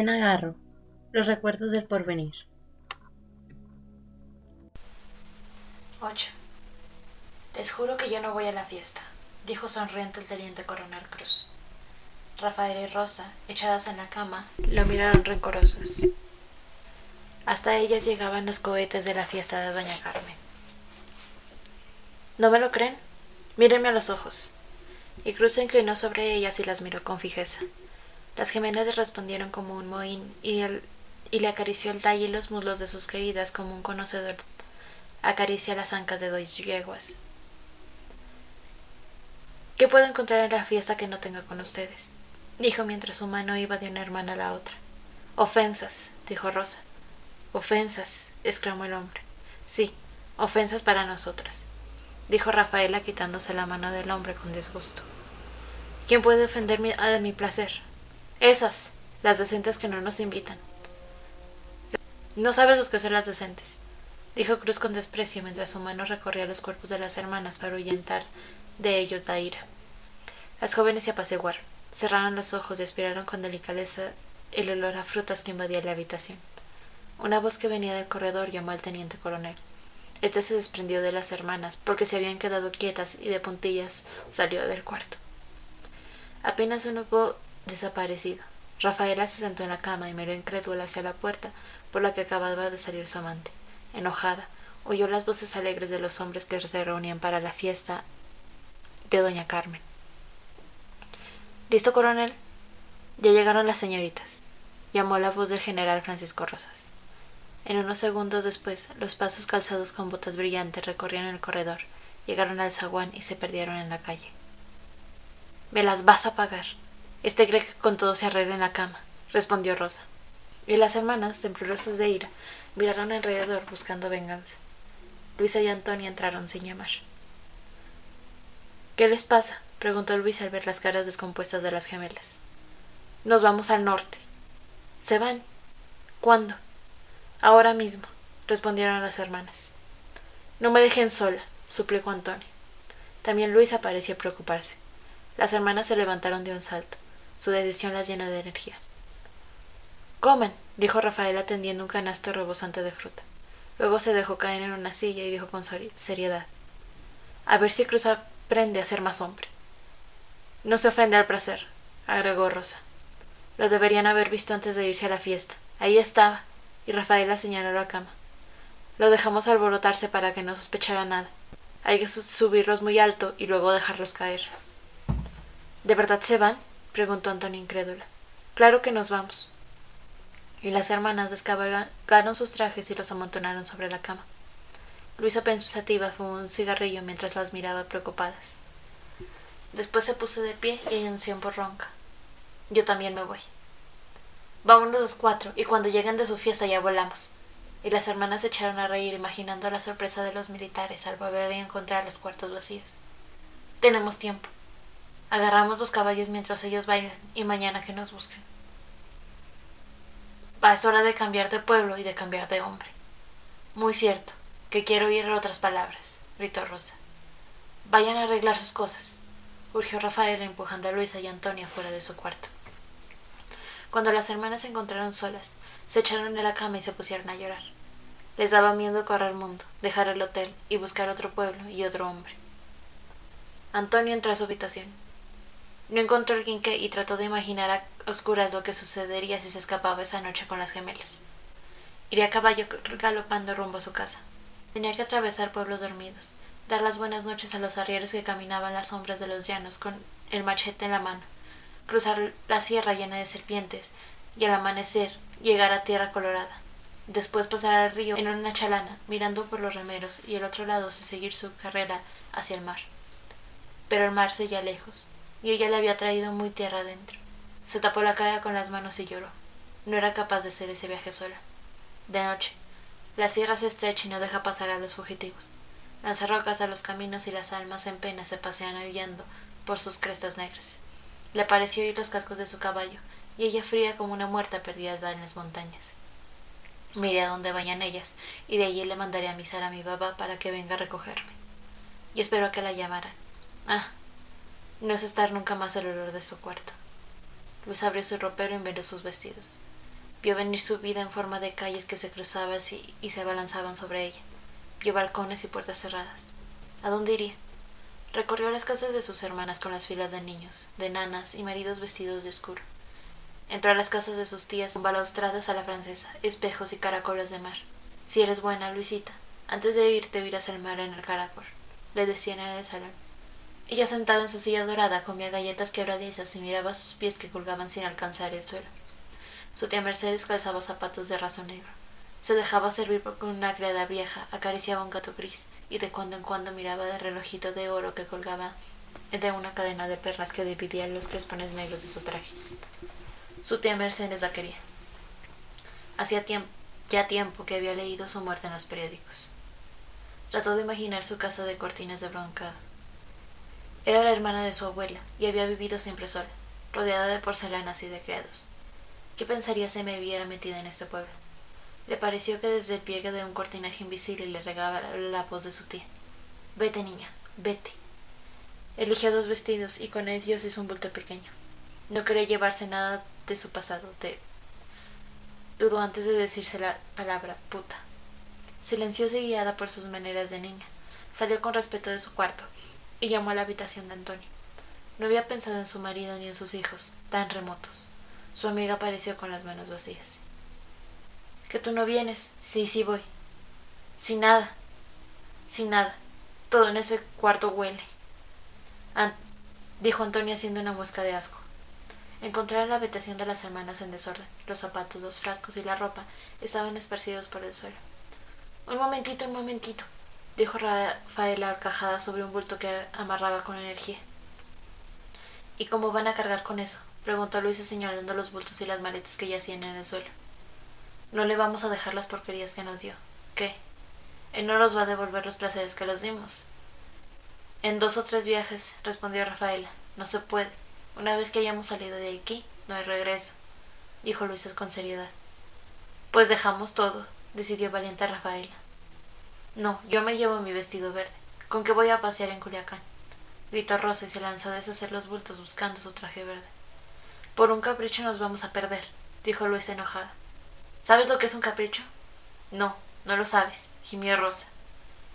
Elena Garro, Los recuerdos del porvenir. 8. Les juro que yo no voy a la fiesta, dijo sonriente el teniente coronel Cruz. Rafael y Rosa, echadas en la cama, lo miraron rencorosos. Hasta ellas llegaban los cohetes de la fiesta de doña Carmen. ¿No me lo creen? Mírenme a los ojos. Y Cruz se inclinó sobre ellas y las miró con fijeza. Las gemelas le respondieron como un mohín y le acarició el talle y los muslos de sus queridas como un conocedor acaricia las ancas de dos yeguas. ¿Qué puedo encontrar en la fiesta que no tenga con ustedes?, dijo mientras su mano iba de una hermana a la otra. Ofensas, dijo Rosa. Ofensas, exclamó el hombre. Sí, ofensas para nosotras, dijo Rafaela quitándose la mano del hombre con disgusto. ¿Quién puede ofenderme a mi placer? Esas, las decentes que no nos invitan. No sabes lo que son las decentes, dijo Cruz con desprecio mientras su mano recorría los cuerpos de las hermanas para ahuyentar de ellos la ira. Las jóvenes se apaciguaron, cerraron los ojos y aspiraron con delicadeza el olor a frutas que invadía la habitación. Una voz que venía del corredor llamó al teniente coronel. Este se desprendió de las hermanas porque se habían quedado quietas y de puntillas salió del cuarto. Apenas uno hubo desaparecido. Rafaela se sentó en la cama y miró incrédula hacia la puerta por la que acababa de salir su amante. Enojada, oyó las voces alegres de los hombres que se reunían para la fiesta de doña Carmen. ¿Listo, coronel? Ya llegaron las señoritas, llamó la voz del general Francisco Rosas. En unos segundos después, los pasos calzados con botas brillantes recorrieron el corredor, llegaron al zaguán y se perdieron en la calle. «Me las vas a pagar. Este cree que con todo se arregla en la cama», respondió Rosa. Y las hermanas, temblorosas de ira, miraron alrededor buscando venganza. Luisa y Antonia entraron sin llamar. «¿Qué les pasa?», preguntó Luisa al ver las caras descompuestas de las gemelas. «Nos vamos al norte». «¿Se van? ¿Cuándo?» «Ahora mismo», respondieron las hermanas. «No me dejen sola», suplicó Antonia. También Luisa pareció preocuparse. Las hermanas se levantaron de un salto. Su decisión las llenó de energía. «Coman», dijo Rafaela tendiendo un canasto rebosante de fruta. Luego se dejó caer en una silla y dijo con seriedad: «A ver si Cruz aprende a ser más hombre». «No se ofende al placer», agregó Rosa. «Lo deberían haber visto antes de irse a la fiesta. Ahí estaba», y Rafaela señaló la cama. «Lo dejamos alborotarse para que no sospechara nada. Hay que subirlos muy alto y luego dejarlos caer». «¿De verdad se van?», preguntó Antonia incrédula. «Claro que nos vamos». Y las hermanas descabalgaron sus trajes y los amontonaron sobre la cama. Luisa pensativa fumó un cigarrillo mientras las miraba preocupadas. Después se puso de pie y anunció en voz ronca: «Yo también me voy». «Vámonos los 4 y cuando lleguen de su fiesta ya volamos». Y las hermanas se echaron a reír imaginando la sorpresa de los militares al volver a encontrar los cuartos vacíos. «Tenemos tiempo. Agarramos los caballos mientras ellos bailan y mañana que nos busquen». «Es hora de cambiar de pueblo y de cambiar de hombre». «Muy cierto, que quiero oír otras palabras», gritó Rosa. «Vayan a arreglar sus cosas», urgió Rafaela empujando a Luisa y Antonia fuera de su cuarto. Cuando las hermanas se encontraron solas, se echaron en la cama y se pusieron a llorar. Les daba miedo correr el mundo, dejar el hotel y buscar otro pueblo y otro hombre. Antonio entró a su habitación. No encontró el quinqué y trató de imaginar a oscuras lo que sucedería si se escapaba esa noche con las gemelas. Iría a caballo galopando rumbo a su casa. Tenía que atravesar pueblos dormidos, dar las buenas noches a los arrieros que caminaban las sombras de los llanos con el machete en la mano, cruzar la sierra llena de serpientes y al amanecer llegar a tierra colorada. Después pasar al río en una chalana, mirando por los remeros y el otro lado seguir su carrera hacia el mar. Pero el mar seguía lejos, y ella le había traído muy tierra adentro. Se tapó la cara con las manos y lloró. No era capaz de hacer ese viaje sola. De noche, la sierra se estrecha y no deja pasar a los fugitivos. Lanza rocas a los caminos y las almas en pena se pasean aullando por sus crestas negras. Le pareció oír los cascos de su caballo, y ella fría como una muerta perdida en las montañas. Miré a dónde vayan ellas, y de allí le mandaré a avisar a mi papá para que venga a recogerme. Y espero a que la llamaran. No es estar nunca más el olor de su cuarto. Luis abrió su ropero y miró sus vestidos. Vio venir su vida en forma de calles que se cruzaban y se abalanzaban sobre ella. Vio balcones y puertas cerradas. ¿A dónde iría? Recorrió las casas de sus hermanas con las filas de niños, de nanas y maridos vestidos de oscuro. Entró a las casas de sus tías con balaustradas a la francesa, espejos y caracoles de mar. Si eres buena, Luisita, antes de irte verás el mar en el caracol, le decían en el salón. Ella, sentada en su silla dorada, comía galletas quebradizas y miraba sus pies que colgaban sin alcanzar el suelo. Su tía Mercedes calzaba zapatos de raso negro. Se dejaba servir por una criada vieja, acariciaba un gato gris y de cuando en cuando miraba el relojito de oro que colgaba de una cadena de perlas que dividía los crespones negros de su traje. Su tía Mercedes la quería. Hacía ya tiempo que había leído su muerte en los periódicos. Trató de imaginar su casa de cortinas de broncado. Era la hermana de su abuela y había vivido siempre sola, rodeada de porcelanas y de criados. ¿Qué pensaría si me viera metida en este pueblo? Le pareció que desde el pliegue de un cortinaje invisible le regaba la voz de su tía. Vete, niña, vete. Eligió 2 vestidos y con ellos hizo un bulto pequeño. No quería llevarse nada de su pasado. Dudó antes de decirse la palabra puta. Silenciosa y guiada por sus maneras de niña, salió con respeto de su cuarto y llamó a la habitación de Antonio. No había pensado en su marido ni en sus hijos, tan remotos. Su amiga apareció con las manos vacías. ¿Que tú no vienes? Sí, sí voy. Sin nada. Sin nada. Todo en ese cuarto huele. Dijo Antonio haciendo una muesca de asco. Encontraron la habitación de las hermanas en desorden. Los zapatos, los frascos y la ropa estaban esparcidos por el suelo. Un momentito, dijo Rafaela horcajada sobre un bulto que amarraba con energía. ¿Y cómo van a cargar con eso? Preguntó Luisa señalando los bultos y las maletas que yacían en el suelo. No le vamos a dejar las porquerías que nos dio. ¿Qué? Él no nos va a devolver los placeres que los dimos. En 2 o 3 viajes, respondió Rafaela. No se puede. Una vez que hayamos salido de aquí, no hay regreso, dijo Luisa con seriedad. Pues dejamos todo, decidió valiente Rafaela. No, yo me llevo mi vestido verde. ¿Con qué voy a pasear en Culiacán? Gritó Rosa y se lanzó a deshacer los bultos buscando su traje verde. Por un capricho nos vamos a perder, dijo Luisa enojada. ¿Sabes lo que es un capricho? No, no lo sabes, gimió Rosa.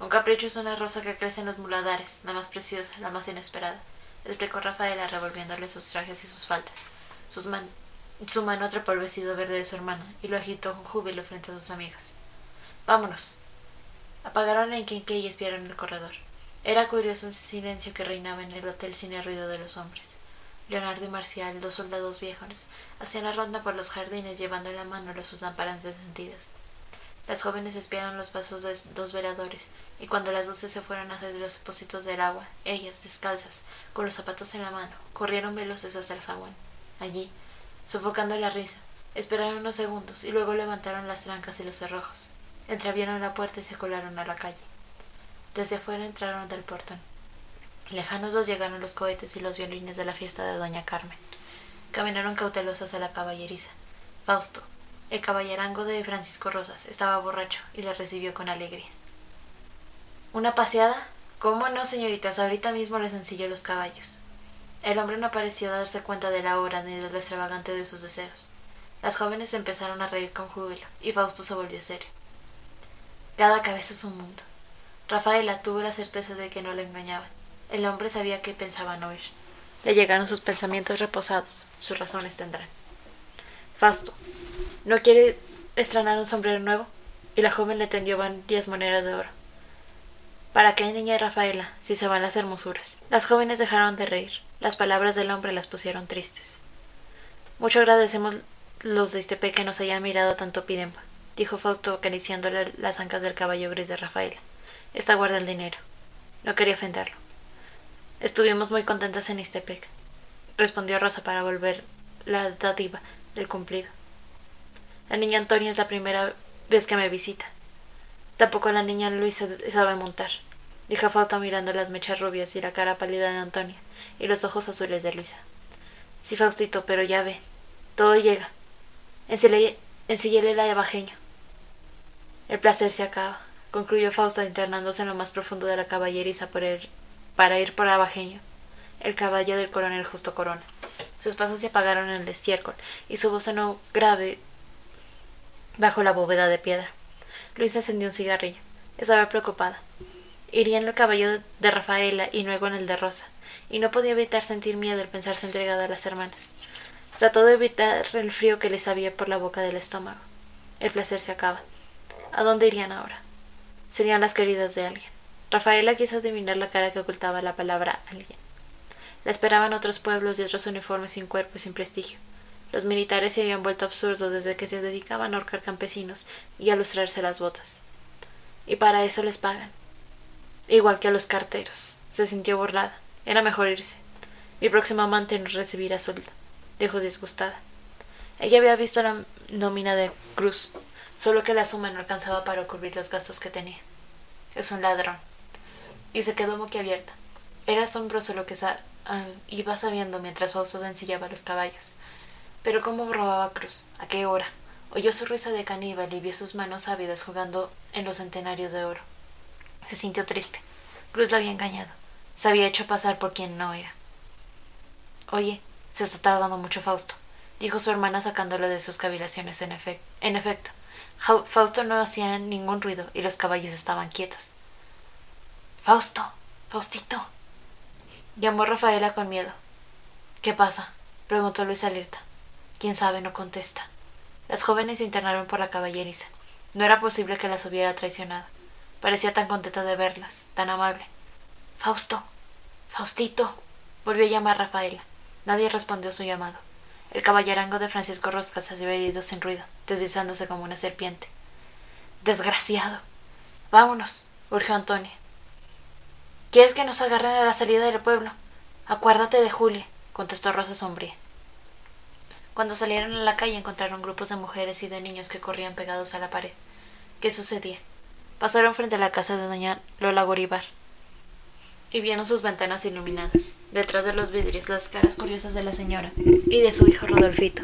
Un capricho es una rosa que crece en los muladares, la más preciosa, la más inesperada, explicó Rafaela revolviéndole sus trajes y sus faldas. Su mano atrapó el vestido verde de su hermana y lo agitó con júbilo frente a sus amigas. Vámonos. Apagaron el quinqué y espiaron el corredor. Era curioso ese silencio que reinaba en el hotel sin el ruido de los hombres. Leonardo y Marcial, 2 soldados viejos, hacían la ronda por los jardines llevando en la mano sus lámparas encendidas. Las jóvenes espiaron los pasos de 2 veladores, y cuando las luces se fueron hacia los depósitos del agua, ellas, descalzas, con los zapatos en la mano, corrieron veloces hasta el zaguán. Allí, sofocando la risa, esperaron unos segundos y luego levantaron las trancas y los cerrojos. Entreabrieron la puerta y se colaron a la calle. Desde afuera entraron del portón. Lejanos los llegaron los cohetes y los violines de la fiesta de doña Carmen. Caminaron cautelosas a la caballeriza. Fausto, el caballerango de Francisco Rosas, estaba borracho y la recibió con alegría. ¿Una paseada? ¿Cómo no, señoritas? Ahorita mismo les ensillo los caballos. El hombre no pareció darse cuenta de la hora ni de lo extravagante de sus deseos. Las jóvenes empezaron a reír con júbilo y Fausto se volvió serio. Cada cabeza es un mundo. Rafaela tuvo la certeza de que no le engañaban. El hombre sabía que pensaban oír. Le llegaron sus pensamientos reposados. Sus razones tendrán. Fausto, ¿no quiere estrenar un sombrero nuevo? Y la joven le tendió varias monedas de oro. ¿Para qué, niña Rafaela, si se van las hermosuras? Las jóvenes dejaron de reír. Las palabras del hombre las pusieron tristes. Mucho agradecemos los de Istepec que nos hayan mirado tanto pidempa, dijo Fausto acariciándole las ancas del caballo gris de Rafaela. Esta guarda el dinero. No quería ofenderlo. Estuvimos muy contentas en Istepec, respondió Rosa para volver la dádiva del cumplido. La niña Antonia es la primera vez que me visita. Tampoco la niña Luisa sabe montar, dijo Fausto mirando las mechas rubias y la cara pálida de Antonia y los ojos azules de Luisa. Sí, Faustito, pero ya ve, todo llega. Ensíllele la abajeño. El placer se acaba, concluyó Fausto internándose en lo más profundo de la caballeriza para ir por abajeño, el caballo del coronel Justo Corona. Sus pasos se apagaron en el estiércol y su voz sonó grave bajo la bóveda de piedra. Luisa encendió un cigarrillo. Estaba preocupada. Iría en el caballo de Rafaela y luego en el de Rosa, y no podía evitar sentir miedo al pensarse entregada a las hermanas. Trató de evitar el frío que le sabía por la boca del estómago. El placer se acaba. ¿A dónde irían ahora? Serían las queridas de alguien. Rafaela quiso adivinar la cara que ocultaba la palabra alguien. La esperaban otros pueblos y otros uniformes sin cuerpo y sin prestigio. Los militares se habían vuelto absurdos desde que se dedicaban a ahorcar campesinos y a lustrarse las botas. Y para eso les pagan. Igual que a los carteros. Se sintió burlada. Era mejor irse. Mi próximo amante no recibirá sueldo, dijo disgustada. Ella había visto la nómina de Cruz, solo que la suma no alcanzaba para cubrir los gastos que tenía. Es un ladrón. Y se quedó boquiabierta. Era asombroso lo que iba sabiendo mientras Fausto ensillaba los caballos. Pero ¿cómo robaba Cruz? ¿A qué hora? Oyó su risa de caníbal y vio sus manos ávidas jugando en los centenarios de oro. Se sintió triste. Cruz la había engañado. Se había hecho pasar por quien no era. Oye, se está tardando mucho Fausto, dijo su hermana sacándolo de sus cavilaciones. En efecto, Fausto no hacía ningún ruido y los caballos estaban quietos. Fausto, Faustito, llamó Rafaela con miedo. ¿Qué pasa? Preguntó Luisa alerta. Quién sabe, no contesta. Las jóvenes se internaron por la caballeriza. No era posible que las hubiera traicionado. Parecía tan contenta de verlas, tan amable. Fausto, Faustito, volvió a llamar Rafaela. Nadie respondió a su llamado. El caballerango de Francisco Rosca se había ido sin ruido, deslizándose como una serpiente. Desgraciado. Vámonos, urgió Antonia. ¿Quieres que nos agarren a la salida del pueblo? Acuérdate de Julia, contestó Rosa sombría. Cuando salieron a la calle encontraron grupos de mujeres y de niños que corrían pegados a la pared. ¿Qué sucedía? Pasaron frente a la casa de doña Lola Goribar y vieron sus ventanas iluminadas. Detrás de los vidrios las caras curiosas de la señora y de su hijo Rodolfito.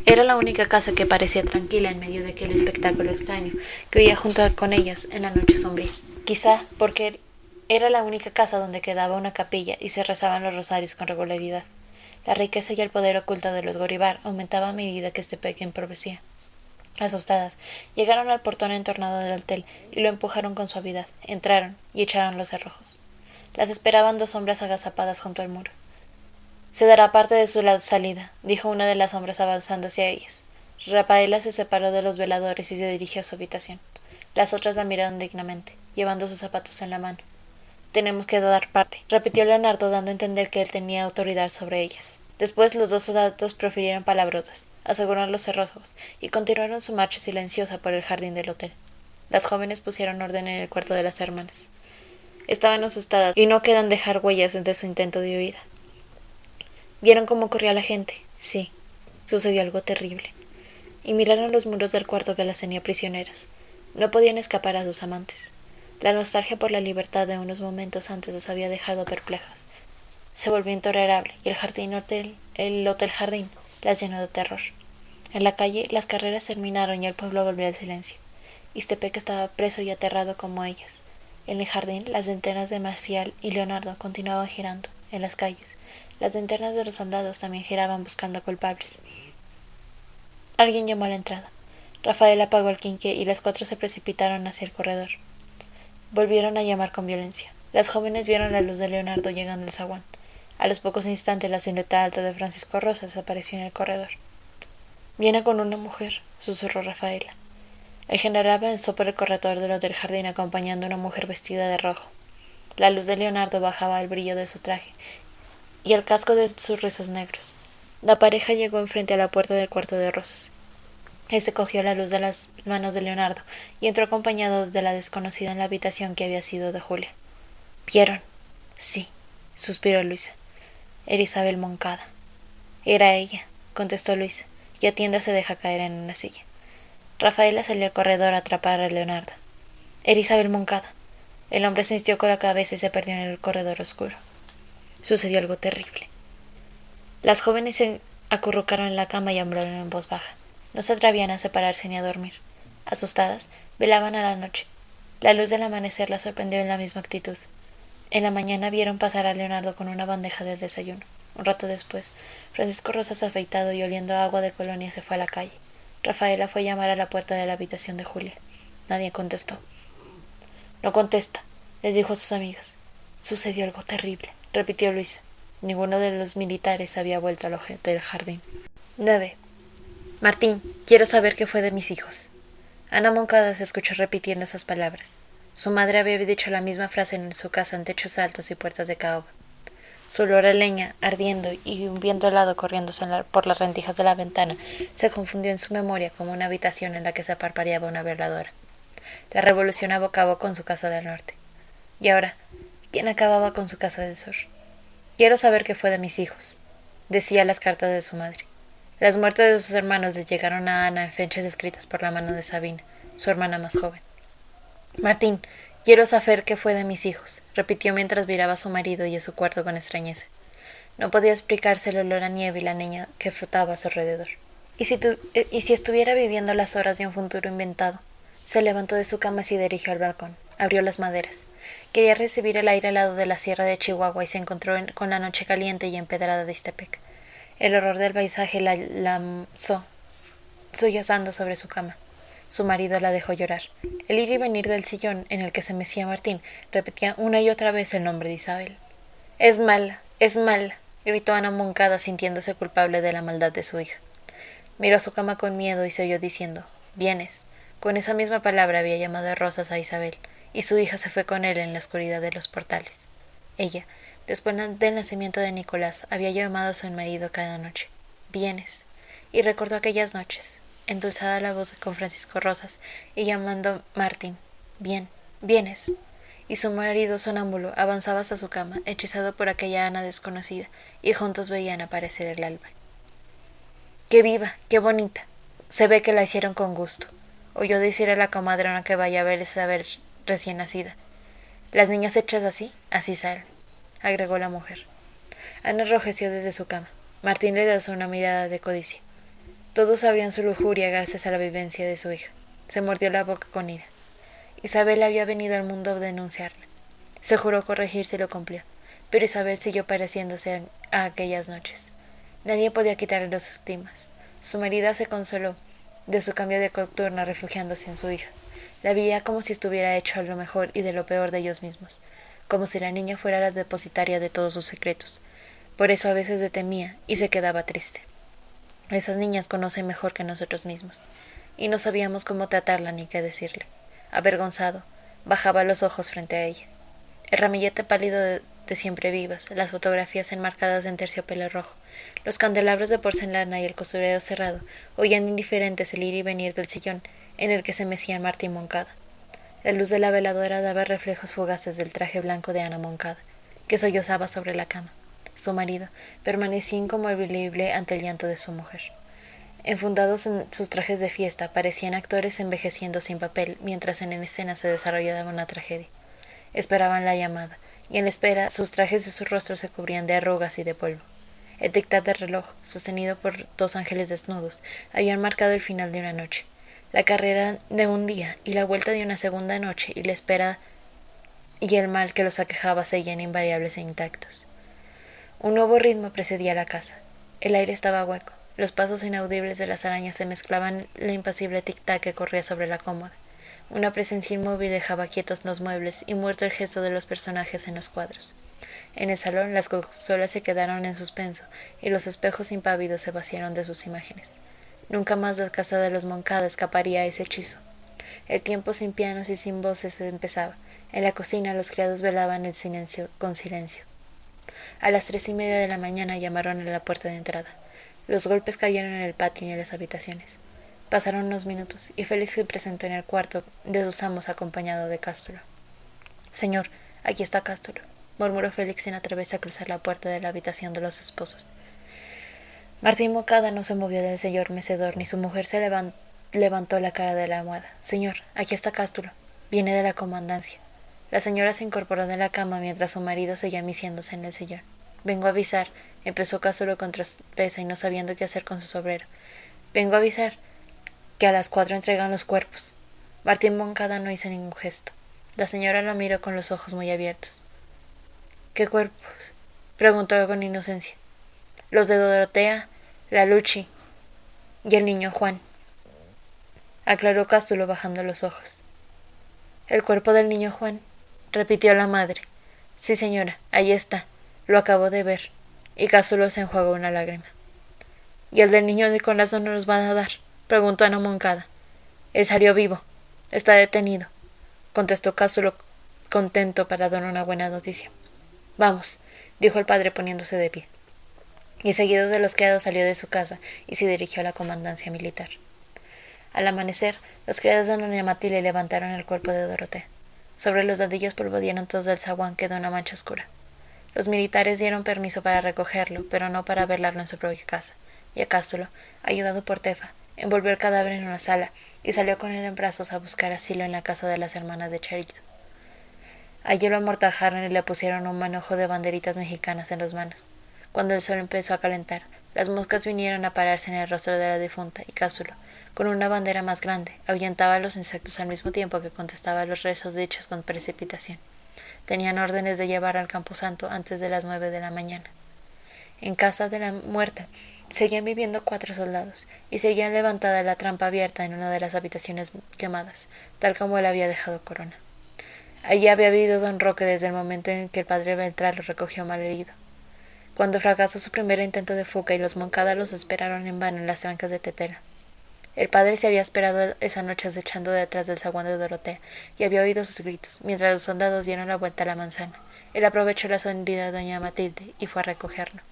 Era la única casa que parecía tranquila en medio de aquel espectáculo extraño que oía junto con ellas en la noche sombría. Quizá porque era la única casa donde quedaba una capilla y se rezaban los rosarios con regularidad. La riqueza y el poder oculto de los Goribar aumentaba a medida que este pequeño progresía. Asustadas, llegaron al portón entornado del hotel y lo empujaron con suavidad. Entraron y echaron los cerrojos. Las esperaban dos sombras agazapadas junto al muro. Se dará parte de su salida, dijo una de las sombras avanzando hacia ellas. Rafaela se separó de los veladores y se dirigió a su habitación. Las otras la miraron dignamente, llevando sus zapatos en la mano. Tenemos que dar parte, repitió Leonardo, dando a entender que él tenía autoridad sobre ellas. Después los dos soldados profirieron palabrotas, aseguraron los cerrojos y continuaron su marcha silenciosa por el jardín del hotel. Las jóvenes pusieron orden en el cuarto de las hermanas. Estaban asustadas y no quedan dejar huellas de su intento de huida. Vieron cómo corría la gente. Sí, sucedió algo terrible. Y miraron los muros del cuarto que las tenía prisioneras. No podían escapar a sus amantes. La nostalgia por la libertad de unos momentos antes las había dejado perplejas. Se volvió intolerable y el hotel jardín las llenó de terror. En la calle las carreras terminaron y el pueblo volvió al silencio. Ixtepec estaba preso y aterrado como ellas. En el jardín las linternas de Marcial y Leonardo continuaban girando. En las calles las linternas de los soldados también giraban buscando culpables. Alguien llamó a la entrada. Rafael apagó el quinqué y las cuatro se precipitaron hacia el corredor. Volvieron a llamar con violencia. Las jóvenes vieron la luz de Leonardo llegando al zaguán. A los pocos instantes la silueta alta de Francisco Rosas apareció en el corredor. Viene con una mujer, susurró Rafaela. El general avanzó por el corredor del jardín acompañando a una mujer vestida de rojo. La luz de Leonardo bajaba al brillo de su traje y al casco de sus rizos negros. La pareja llegó enfrente a la puerta del cuarto de Rosas. Este cogió la luz de las manos de Leonardo y entró acompañado de la desconocida en la habitación que había sido de Julia. ¿Vieron? Sí, suspiró Luisa. Era Isabel Moncada. Era ella, contestó Luisa, y a tienda se deja caer en una silla. Rafaela salió al corredor a atrapar a Leonardo. Era Isabel Moncada. El hombre se instió con la cabeza y se perdió en el corredor oscuro. Sucedió algo terrible. Las jóvenes se acurrucaron en la cama y hablaron en voz baja. No se atrevían a separarse ni a dormir. Asustadas, velaban a la noche. La luz del amanecer las sorprendió en la misma actitud. En la mañana vieron pasar a Leonardo con una bandeja de desayuno. Un rato después, Francisco Rosas, afeitado y oliendo a agua de colonia, se fue a la calle. Rafaela fue a llamar a la puerta de la habitación de Julia. Nadie contestó. No contesta, les dijo a sus amigas. Sucedió algo terrible, repitió Luisa. Ninguno de los militares había vuelto al del jardín. 9. Martín, quiero saber qué fue de mis hijos. Ana Moncada se escuchó repitiendo esas palabras. Su madre había dicho la misma frase en su casa en techos altos y puertas de caoba. Su olor a leña, ardiendo y un viento helado corriéndose por las rendijas de la ventana, se confundió en su memoria como una habitación en la que se parpadeaba una veladora. La revolución abocaba con su casa del norte. Y ahora, ¿quién acababa con su casa del sur? Quiero saber qué fue de mis hijos, decía las cartas de su madre. Las muertes de sus hermanos le llegaron a Ana en fechas escritas por la mano de Sabina, su hermana más joven. Martín, quiero saber qué fue de mis hijos, repitió mientras miraba a su marido y a su cuarto con extrañeza. No podía explicarse el olor a nieve y la niña que flotaba a su alrededor. ¿Y si estuviera viviendo las horas de un futuro inventado? Se levantó de su cama y se dirigió al balcón. Abrió las maderas. Quería recibir el aire helado de la sierra de Chihuahua y se encontró con la noche caliente y empedrada de Ixtepec. El horror del paisaje la lanzó, sollozando sobre su cama. Su marido la dejó llorar. El ir y venir del sillón en el que se mecía Martín repetía una y otra vez el nombre de Isabel. Es mala, gritó Ana Moncada sintiéndose culpable de la maldad de su hija. Miró su cama con miedo y se oyó diciendo, vienes. Con esa misma palabra había llamado a Rosas a Isabel, y su hija se fue con él en la oscuridad de los portales. Ella, después del nacimiento de Nicolás, había llamado a su marido cada noche. Vienes. Y recordó aquellas noches, endulzada la voz con Francisco Rosas, y llamando Martín. Bien, vienes. Y su marido sonámbulo avanzaba hasta su cama, hechizado por aquella Ana desconocida, y juntos veían aparecer el alba. ¡Qué viva! ¡Qué bonita! Se ve que la hicieron con gusto. Oyó decir a la comadrona que vaya a ver Isabel recién nacida. Las niñas hechas así salen, agregó la mujer. Ana enrojeció desde su cama. Martín le lanzó una mirada de codicia. Todos sabrían su lujuria gracias a la vivencia de su hija. Se mordió la boca con ira. Isabel había venido al mundo a denunciarle. Se juró corregirse y lo cumplió, pero Isabel siguió pareciéndose a aquellas noches. Nadie podía quitarle los estigmas. Su marido se consoló de su cambio de costurna refugiándose en su hija. La veía como si estuviera hecho a lo mejor y de lo peor de ellos mismos, como si la niña fuera la depositaria de todos sus secretos. Por eso a veces le temía y se quedaba triste. Esas niñas conocen mejor que nosotros mismos, y no sabíamos cómo tratarla ni qué decirle. Avergonzado, bajaba los ojos frente a ella. El ramillete pálido de siempre vivas, las fotografías enmarcadas en terciopelo rojo, los candelabros de porcelana y el costurero cerrado oían indiferentes el ir y venir del sillón en el que se mecía Martín Moncada. La luz de la veladora daba reflejos fugaces del traje blanco de Ana Moncada, que sollozaba sobre la cama. Su marido permanecía inconmovible ante el llanto de su mujer. Enfundados en sus trajes de fiesta, parecían actores envejeciendo sin papel, mientras en escena se desarrollaba una tragedia. Esperaban la llamada, y en la espera sus trajes y sus rostros se cubrían de arrugas y de polvo. El tic-tac del reloj, sostenido por dos ángeles desnudos, habían marcado el final de una noche, la carrera de un día y la vuelta de una segunda noche, y la espera y el mal que los aquejaba seguían invariables e intactos. Un nuevo ritmo precedía la casa. El aire estaba hueco. Los pasos inaudibles de las arañas se mezclaban en la impasible tic-tac que corría sobre la cómoda. Una presencia inmóvil dejaba quietos los muebles y muerto el gesto de los personajes en los cuadros. En el salón las consolas se quedaron en suspenso y los espejos impávidos se vaciaron de sus imágenes. Nunca más la casa de los Moncada escaparía a ese hechizo. El tiempo sin pianos y sin voces empezaba. En la cocina los criados velaban el silencio con silencio. A las 3:30 de la mañana llamaron a la puerta de entrada. Los golpes cayeron en el patio y en las habitaciones. Pasaron unos minutos y Félix se presentó en el cuarto de sus amos acompañado de Cástulo. Señor, aquí está Cástulo, murmuró Félix sin atreverse a cruzar la puerta de la habitación de los esposos. Martín Moncada no se movió del sillón mecedor, ni su mujer se levantó la cara de la almohada. Señor, aquí está Cástulo. Viene de la comandancia. La señora se incorporó de la cama mientras su marido seguía meciéndose en el sillón. Vengo a avisar, empezó Cástulo con tristeza y no sabiendo qué hacer con su sobrero. Vengo a avisar que a las 4 entregan los cuerpos. Martín Moncada no hizo ningún gesto. La señora lo miró con los ojos muy abiertos. ¿Qué cuerpos? Preguntó con inocencia. Los de Dorotea, la Luchi y el niño Juan. aclaró Cástulo bajando los ojos. ¿El cuerpo del niño Juan? Repitió la madre. Sí, señora, ahí está. Lo acabo de ver. Y Cástulo se enjuagó una lágrima. ¿Y el del niño Nicolás no nos va a dar? Preguntó Ana Moncada. Él salió vivo. Está detenido, contestó Cástulo, contento para dar una buena noticia. Vamos, dijo el padre poniéndose de pie. Y seguido de los criados salió de su casa y se dirigió a la comandancia militar. Al amanecer, los criados de doña Matilde levantaron el cuerpo de Dorotea. Sobre los ladrillos polvorientos del zaguán quedó una mancha oscura. Los militares dieron permiso para recogerlo, pero no para velarlo en su propia casa, y a Cástulo, ayudado por Tefa, envolvió el cadáver en una sala y salió con él en brazos a buscar asilo en la casa de las hermanas de Charito. Allí lo amortajaron y le pusieron un manojo de banderitas mexicanas en las manos. Cuando el sol empezó a calentar, las moscas vinieron a pararse en el rostro de la difunta y Cástulo, con una bandera más grande, ahuyentaba a los insectos al mismo tiempo que contestaba a los rezos dichos con precipitación. Tenían órdenes de llevar al camposanto antes de las 9 de la mañana. En casa de la muerta seguían viviendo 4 soldados y seguían levantada la trampa abierta en una de las habitaciones quemadas, tal como él había dejado Corona. Allí había vivido don Roque desde el momento en que el padre Beltrán lo recogió malherido. Cuando fracasó su primer intento de fuga y los Moncada los esperaron en vano en las trancas de Tetela. El padre se había esperado esa noche acechando detrás del zaguán de Dorotea y había oído sus gritos, mientras los soldados dieron la vuelta a la manzana. Él aprovechó la salida de doña Matilde y fue a recogerlo.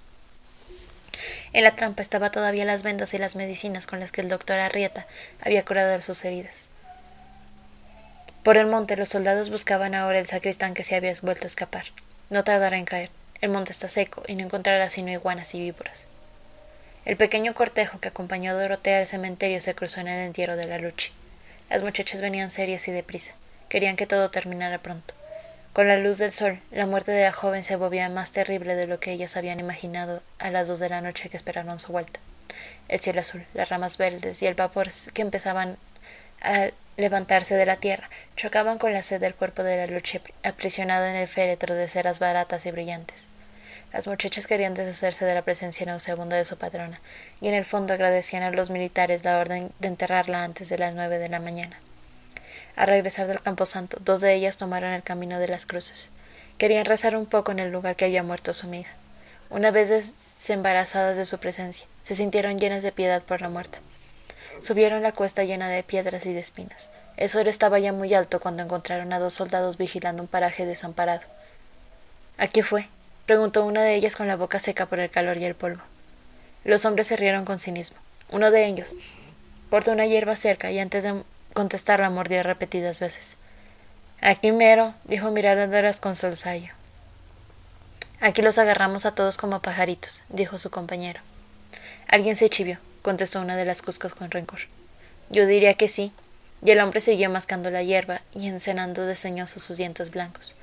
En la trampa estaban todavía las vendas y las medicinas con las que el doctor Arrieta había curado sus heridas. Por el monte los soldados buscaban ahora el sacristán que se había vuelto a escapar. No tardará en caer. El monte está seco y no encontrará sino iguanas y víboras. El pequeño cortejo que acompañó a Dorotea al cementerio se cruzó en el entierro de la Luchi. Las muchachas venían serias y deprisa. Querían que todo terminara pronto. Con la luz del sol, la muerte de la joven se volvía más terrible de lo que ellas habían imaginado a las 2 de la noche que esperaron su vuelta. El cielo azul, las ramas verdes y el vapor que empezaban a levantarse de la tierra chocaban con la sed del cuerpo de la Luchi aprisionado en el féretro de ceras baratas y brillantes. Las muchachas querían deshacerse de la presencia nauseabunda de su patrona, y en el fondo agradecían a los militares la orden de enterrarla antes de las 9 de la mañana. Al regresar del camposanto, 2 de ellas tomaron el camino de las cruces. Querían rezar un poco en el lugar que había muerto su amiga. Una vez desembarazadas de su presencia, se sintieron llenas de piedad por la muerta. Subieron la cuesta llena de piedras y de espinas. El sol estaba ya muy alto cuando encontraron a 2 soldados vigilando un paraje desamparado. ¿A qué fue?, preguntó una de ellas con la boca seca por el calor y el polvo. Los hombres se rieron con cinismo. Uno de ellos cortó una hierba cerca y antes de contestar la mordió repetidas veces. Aquí mero, dijo mirándolas con solsayo. Aquí los agarramos a todos como pajaritos, dijo su compañero. Alguien se chivió, contestó una de las cuscas con rencor. Yo diría que sí. Y el hombre siguió mascando la hierba y encenando desdeñosos sus dientes blancos.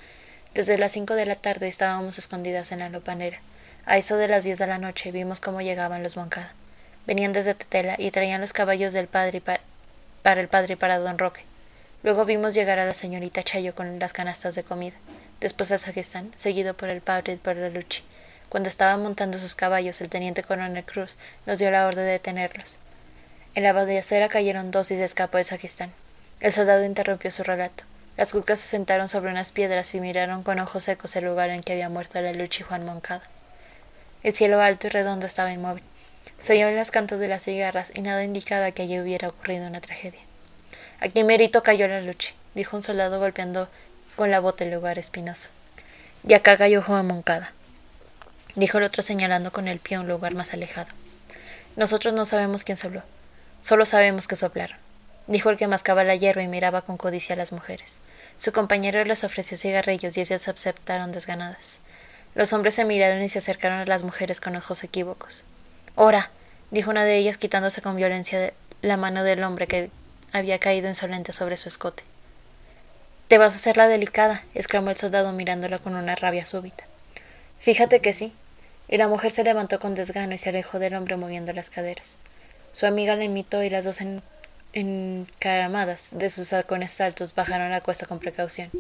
Desde las 5 de la tarde estábamos escondidas en la lopanera. A eso de las 10 de la noche vimos cómo llegaban los Moncada. Venían desde Tetela y traían los caballos del padre para el padre y para don Roque. Luego vimos llegar a la señorita Chayo con las canastas de comida. Después a sacristán, seguido por el padre y por la Luchi. Cuando estaban montando sus caballos, el teniente coronel Cruz nos dio la orden de detenerlos. En la balacera cayeron 2 y se escapó el sacristán. El soldado interrumpió su relato. Las cucas se sentaron sobre unas piedras y miraron con ojos secos el lugar en que había muerto la Luchi y Juan Moncada. El cielo alto y redondo estaba inmóvil. Se oían los cantos de las cigarras y nada indicaba que allí hubiera ocurrido una tragedia. Aquí merito cayó la Luchi, dijo un soldado golpeando con la bota el lugar espinoso. Y acá cayó Juan Moncada, dijo el otro señalando con el pie un lugar más alejado. Nosotros no sabemos quién sopló, solo sabemos que soplaron, dijo el que mascaba la hierba y miraba con codicia a las mujeres. Su compañero les ofreció cigarrillos y ellas aceptaron desganadas. Los hombres se miraron y se acercaron a las mujeres con ojos equívocos. ¡Ora!, dijo una de ellas quitándose con violencia la mano del hombre que había caído insolente sobre su escote. «Te vas a hacer la delicada», exclamó el soldado mirándola con una rabia súbita. «Fíjate que sí». Y la mujer se levantó con desgano y se alejó del hombre moviendo las caderas. Su amiga la imitó y las dos encaramadas de sus halcones altos bajaron la cuesta con precaución.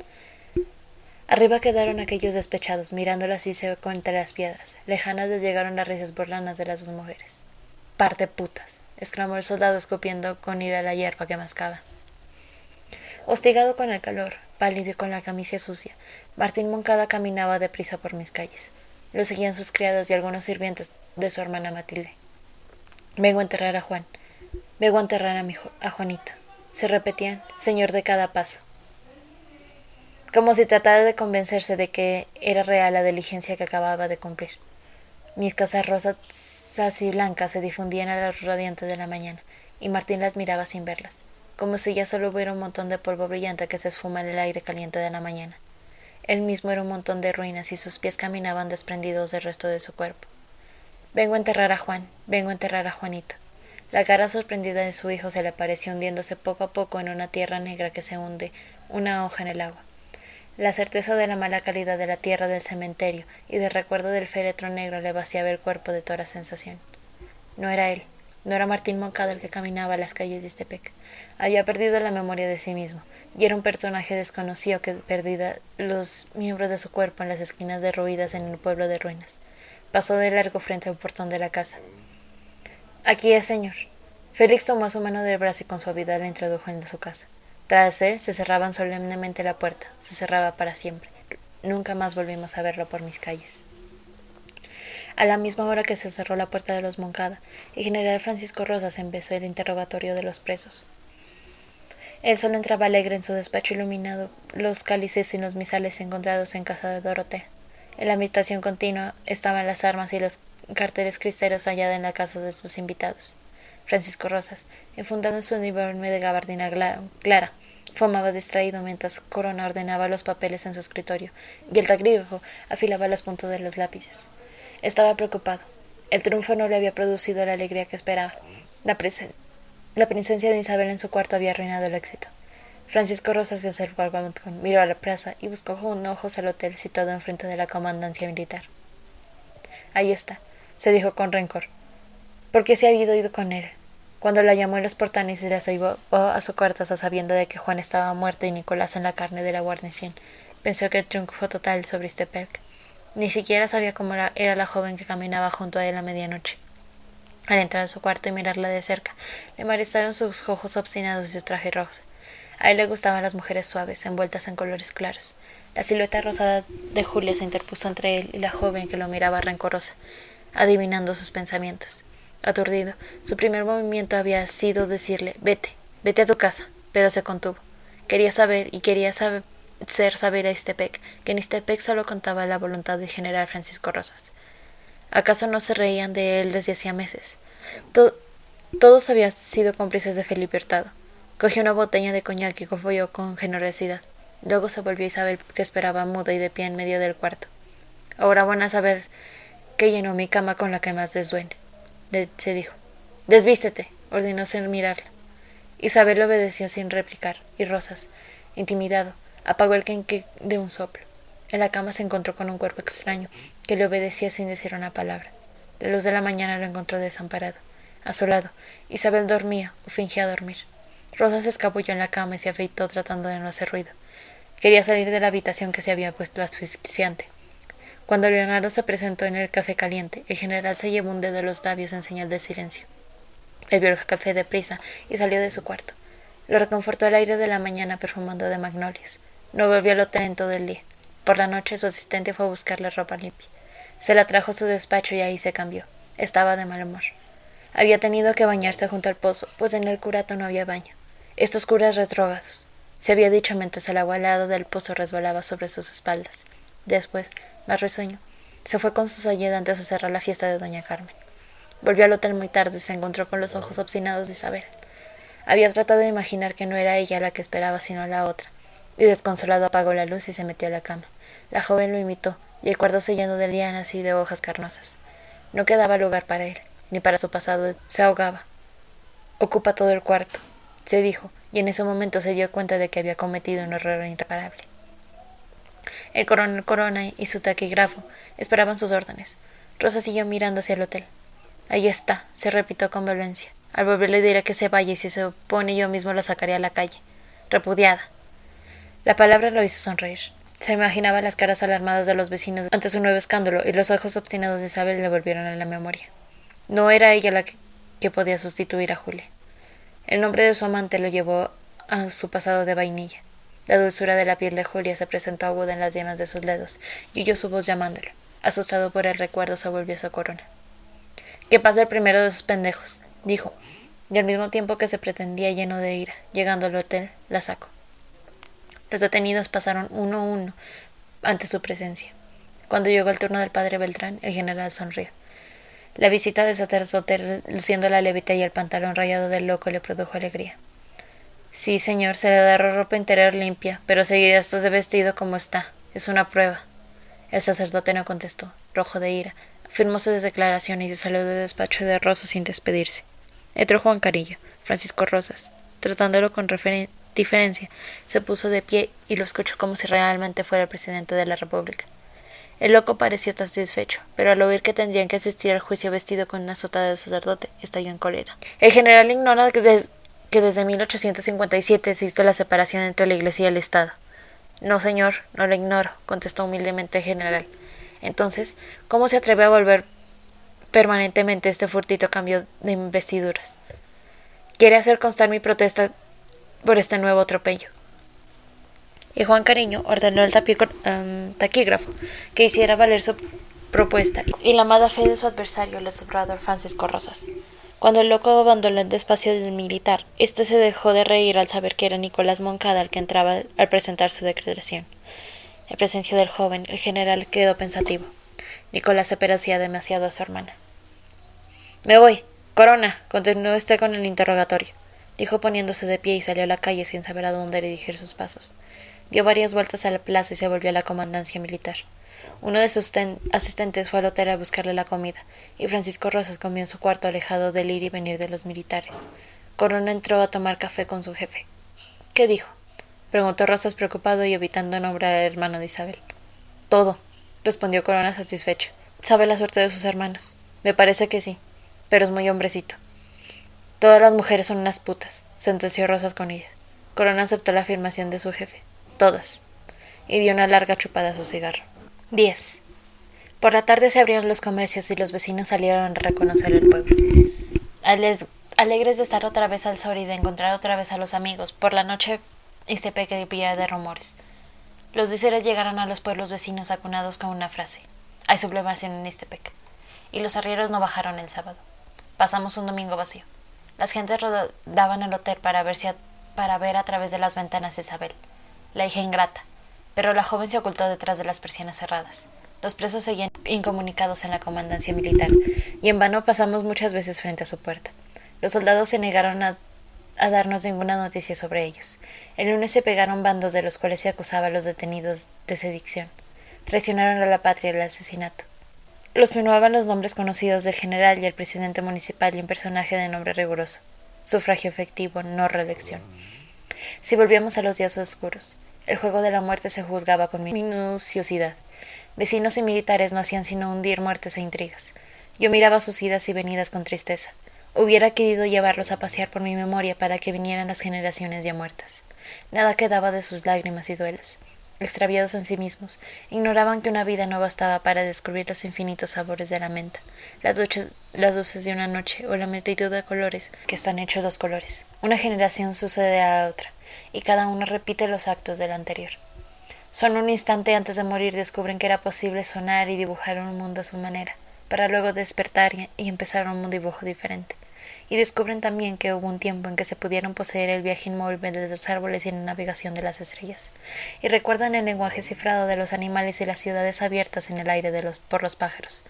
Arriba quedaron aquellos despechados, mirándola así seco entre las piedras. Lejanas les llegaron las risas burlanas de las 2 mujeres. par de putas, exclamó el soldado escupiendo con ira la hierba que mascaba. Hostigado con el calor, pálido y con la camisa sucia, Martín Moncada caminaba deprisa por mis calles. Lo seguían sus criados y algunos sirvientes de su hermana Matilde. Vengo a enterrar a Juan. Vengo a enterrar a Juanita. Se repetían, señor de cada paso. Como si tratara de convencerse de que era real la diligencia que acababa de cumplir. Mis casas rosas y blancas se difundían a la luz radiante de la mañana, y Martín las miraba sin verlas, como si ya solo hubiera un montón de polvo brillante que se esfuma en el aire caliente de la mañana. Él mismo era un montón de ruinas y sus pies caminaban desprendidos del resto de su cuerpo. Vengo a enterrar a Juan, vengo a enterrar a Juanita. La cara sorprendida de su hijo se le pareció hundiéndose poco a poco en una tierra negra que se hunde una hoja en el agua. La certeza de la mala calidad de la tierra del cementerio y del recuerdo del féretro negro le vaciaba el cuerpo de toda sensación. No era él, no era Martín Moncada el que caminaba a las calles de Ixtepec. Había perdido la memoria de sí mismo, y era un personaje desconocido que perdía los miembros de su cuerpo en las esquinas derruidas en el pueblo de ruinas. Pasó de largo frente al portón de la casa. Aquí es, señor. Félix tomó a su mano del brazo y con suavidad la introdujo en su casa. Tras él se cerraban solemnemente la puerta, se cerraba para siempre. Nunca más volvimos a verlo por mis calles. A la misma hora que se cerró la puerta de los Moncada, el general Francisco Rosas empezó el interrogatorio de los presos. El sol entraba alegre en su despacho iluminado los cálices y los misales encontrados en casa de Dorotea. En la habitación continua estaban las armas y los carteles cristeros hallados en la casa de sus invitados. Francisco Rosas, enfundado en su uniforme de gabardina clara, fumaba distraído mientras Corona ordenaba los papeles en su escritorio, y el tagrígrafo afilaba las puntas de los lápices. Estaba preocupado. El triunfo no le había producido la alegría que esperaba. La presencia de Isabel en su cuarto había arruinado el éxito. Francisco Rosas se acercó al balcón, miró a la plaza y buscó con ojos el hotel situado enfrente de la comandancia militar. Ahí está, se dijo con rencor. ¿Por qué se había ido con él? Cuando la llamó en los portones y la llevó a su cuarto a sabiendo de que Juan estaba muerto y Nicolás en la carne de la guarnición, pensó que el triunfo fue total sobre Ixtepec. Ni siquiera sabía cómo era la joven que caminaba junto a él a medianoche. Al entrar a su cuarto y mirarla de cerca, le molestaron sus ojos obstinados y su traje rojo. A él le gustaban las mujeres suaves, envueltas en colores claros. La silueta rosada de Julia se interpuso entre él y la joven que lo miraba rencorosa, adivinando sus pensamientos. Aturdido, su primer movimiento había sido decirle «Vete, vete a tu casa», pero se contuvo. Quería hacer saber a Ixtepec que en Ixtepec solo contaba la voluntad del general Francisco Rosas. ¿Acaso no se reían de él desde hacía meses? Todos habían sido cómplices de Felipe Hurtado. Cogió una botella de coñac y confió con generosidad. Luego se volvió a Isabel, que esperaba muda y de pie en medio del cuarto. Ahora van a saber que llenó mi cama con la que más les duele, se dijo. Desvístete, ordenó sin mirarla. Isabel obedeció sin replicar, y Rosas, intimidado, apagó el quenque de un soplo. En la cama se encontró con un cuerpo extraño, que le obedecía sin decir una palabra. La luz de la mañana lo encontró desamparado. A su lado, Isabel dormía, o fingía dormir. Rosa se escabulló en la cama y se afeitó tratando de no hacer ruido. Quería salir de la habitación que se había puesto asfixiante. Cuando Leonardo se presentó en el café caliente, el general se llevó un dedo a los labios en señal de silencio. Bebió el café deprisa y salió de su cuarto. Lo reconfortó el aire de la mañana perfumando de magnolias. No volvió al hotel en todo el día. Por la noche su asistente fue a buscarle ropa limpia. Se la trajo a su despacho y ahí se cambió. Estaba de mal humor. Había tenido que bañarse junto al pozo, pues en el curato no había baño. Estos curas retrógrados, se había dicho mientras el agua helada del pozo resbalaba sobre sus espaldas. Después, más risueño, se fue con sus ayudantes a cerrar la fiesta de doña Carmen. Volvió al hotel muy tarde y se encontró con los ojos obstinados de Isabel. Había tratado de imaginar que no era ella la que esperaba sino la otra, y desconsolado apagó la luz y se metió a la cama. La joven lo imitó, y el cuarto se llenó de lianas y de hojas carnosas. No quedaba lugar para él, ni para su pasado. Se ahogaba. Ocupa todo el cuarto, se dijo, y en ese momento se dio cuenta de que había cometido un error irreparable. El coronel Corona y su taquígrafo esperaban sus órdenes. Rosa siguió mirando hacia el hotel. Ahí está, se repitió con violencia. Al volver le diré que se vaya y si se opone yo mismo la sacaré a la calle. Repudiada. La palabra lo hizo sonreír. Se imaginaba las caras alarmadas de los vecinos ante su nuevo escándalo y los ojos obstinados de Isabel le volvieron a la memoria. No era ella que podía sustituir a Julia. El nombre de su amante lo llevó a su pasado de vainilla. La dulzura de la piel de Julia se presentó aguda en las yemas de sus dedos y oyó su voz llamándolo. Asustado por el recuerdo, se volvió a su corona. «Que pase el primero de esos pendejos», dijo, y al mismo tiempo que se pretendía lleno de ira, llegando al hotel, la sacó. Los detenidos pasaron uno a uno ante su presencia. Cuando llegó el turno del padre Beltrán, el general sonrió. La visita del sacerdote, luciendo la levita y el pantalón rayado del loco, le produjo alegría. «Sí, señor, se le dará ropa interior limpia, pero seguirá esto de vestido como está. Es una prueba». El sacerdote no contestó, rojo de ira. Firmó sus declaraciones y salió del despacho de Rosas sin despedirse. Entró Juan Carillo. Francisco Rosas, tratándolo con diferencia, se puso de pie y lo escuchó como si realmente fuera el presidente de la República. El loco pareció satisfecho, pero al oír que tendrían que asistir al juicio vestido con una sota de sacerdote, estalló en cólera. «El general ignora que desde 1857 existe la separación entre la Iglesia y el Estado». «No, señor, no lo ignoro», contestó humildemente el general. «Entonces, ¿cómo se atreve a volver permanentemente este furtivo cambio de investiduras? Quiere hacer constar mi protesta por este nuevo atropello». Y Juan Cariño ordenó al taquígrafo que hiciera valer su propuesta y la mala fe de su adversario, el observador Francisco Rosas. Cuando el loco abandonó el despacio del militar, éste se dejó de reír al saber que era Nicolás Moncada el que entraba al presentar su declaración. En presencia del joven, el general quedó pensativo. Nicolás se parecía demasiado a su hermana. «Me voy. Corona, continúe usted con el interrogatorio», dijo poniéndose de pie y salió a la calle sin saber a dónde dirigir sus pasos. Dio varias vueltas a la plaza y se volvió a la comandancia militar. Uno de sus asistentes fue al hotel a buscarle la comida, y Francisco Rosas comió en su cuarto alejado del ir y venir de los militares. Corona entró a tomar café con su jefe. «¿Qué dijo?», preguntó Rosas preocupado y evitando nombrar al hermano de Isabel. «Todo», respondió Corona satisfecho. «¿Sabe la suerte de sus hermanos?». «Me parece que sí, pero es muy hombrecito». «Todas las mujeres son unas putas», sentenció Rosas con ira. Corona aceptó la afirmación de su jefe. «Todas», y dio una larga chupada a su cigarro. 10. Por la tarde se abrieron los comercios y los vecinos salieron a reconocer el pueblo. Alegres de estar otra vez al sol y de encontrar otra vez a los amigos, por la noche Ixtepec vivía de rumores. Los díceres llegaron a los pueblos vecinos acunados con una frase: «Hay sublevación en Ixtepec». Y los arrieros no bajaron el sábado. Pasamos un domingo vacío. Las gentes rodaban el hotel para ver a través de las ventanas a Isabel, la hija ingrata, pero la joven se ocultó detrás de las persianas cerradas. Los presos seguían incomunicados en la comandancia militar, y en vano pasamos muchas veces frente a su puerta. Los soldados se negaron a darnos ninguna noticia sobre ellos. El lunes se pegaron bandos de los cuales se acusaba a los detenidos de sedición. Traicionaron a la patria y el asesinato. Los firmaban los nombres conocidos del general y el presidente municipal y un personaje de nombre riguroso: sufragio efectivo, no reelección. Si volvíamos a los días oscuros, el juego de la muerte se juzgaba con minuciosidad. Vecinos y militares no hacían sino hundir muertes e intrigas. Yo miraba sus idas y venidas con tristeza. Hubiera querido llevarlos a pasear por mi memoria para que vinieran las generaciones ya muertas. Nada quedaba de sus lágrimas y duelos. Extraviados en sí mismos, ignoraban que una vida no bastaba para descubrir los infinitos sabores de la menta, las luces de una noche o la multitud de colores que están hechos los colores. Una generación sucede a la otra, y cada uno repite los actos de la anterior. Solo un instante antes de morir descubren que era posible sonar y dibujar un mundo a su manera, para luego despertar y empezar un dibujo diferente. Y descubren también que hubo un tiempo en que se pudieron poseer el viaje inmóvil de los árboles y la navegación de las estrellas. Y recuerdan el lenguaje cifrado de los animales y las ciudades abiertas en el aire por los pájaros.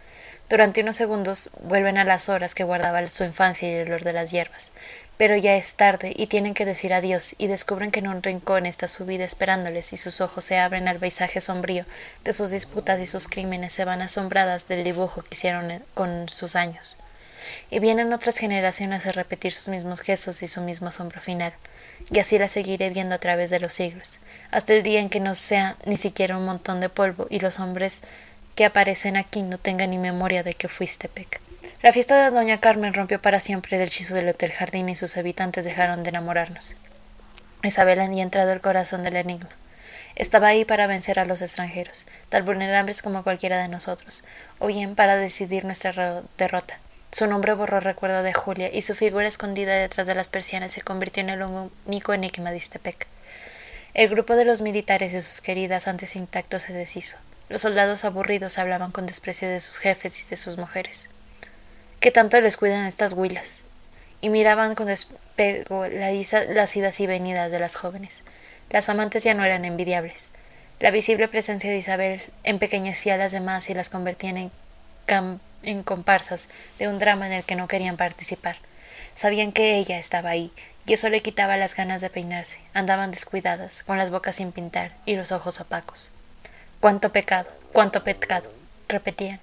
Durante unos segundos vuelven a las horas que guardaba su infancia y el olor de las hierbas. Pero ya es tarde y tienen que decir adiós, y descubren que en un rincón está su vida esperándoles, y sus ojos se abren al paisaje sombrío de sus disputas y sus crímenes se van asombradas del dibujo que hicieron con sus años. Y vienen otras generaciones a repetir sus mismos gestos y su mismo asombro final, y así la seguiré viendo a través de los siglos, hasta el día en que no sea ni siquiera un montón de polvo y los hombres que aparecen aquí no tengan ni memoria de que fuiste Ixtepec. La fiesta de Doña Carmen rompió para siempre el hechizo del Hotel Jardín y sus habitantes dejaron de enamorarnos. Isabel había entrado el corazón del enigma. Estaba ahí para vencer a los extranjeros, tan vulnerables como cualquiera de nosotros, o bien para decidir nuestra derrota. Su nombre borró el recuerdo de Julia y su figura escondida detrás de las persianas se convirtió en el único enigma de Iztepec. El grupo de los militares y sus queridas antes intactos se deshizo. Los soldados aburridos hablaban con desprecio de sus jefes y de sus mujeres. ¿Qué tanto les cuidan estas huilas? Y miraban con despego las idas y venidas de las jóvenes. Las amantes ya no eran envidiables. La visible presencia de Isabel empequeñecía a las demás y las convertía en comparsas de un drama en el que no querían participar. Sabían que ella estaba ahí, y eso le quitaba las ganas de peinarse. Andaban descuidadas, con las bocas sin pintar y los ojos opacos. ¡Cuánto pecado! ¡Cuánto pecado! Repetían.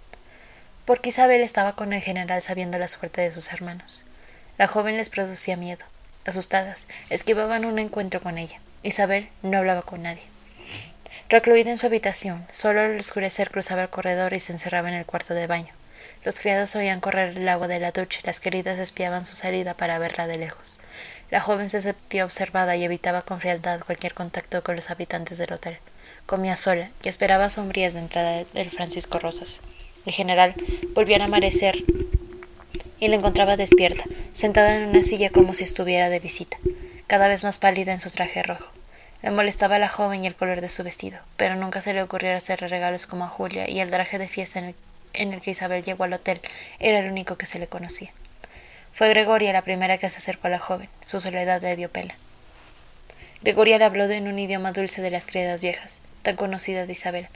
Porque Isabel estaba con el general sabiendo la suerte de sus hermanos. La joven les producía miedo. Asustadas, esquivaban un encuentro con ella. Isabel no hablaba con nadie. Recluida en su habitación, solo al oscurecer cruzaba el corredor y se encerraba en el cuarto de baño. Los criados oían correr el agua de la ducha y las queridas espiaban su salida para verla de lejos. La joven se sentía observada y evitaba con frialdad cualquier contacto con los habitantes del hotel. Comía sola y esperaba sombrías de entrada del Francisco Rosas. El general volvía a amanecer y la encontraba despierta, sentada en una silla como si estuviera de visita, cada vez más pálida en su traje rojo. Le molestaba a la joven y el color de su vestido, pero nunca se le ocurrió hacerle regalos como a Julia, y el traje de fiesta en el que Isabel llegó al hotel era el único que se le conocía. Fue Gregoria la primera que se acercó a la joven. Su soledad le dio pena. Gregoria le habló en un idioma dulce de las criadas viejas, tan conocida de Isabel,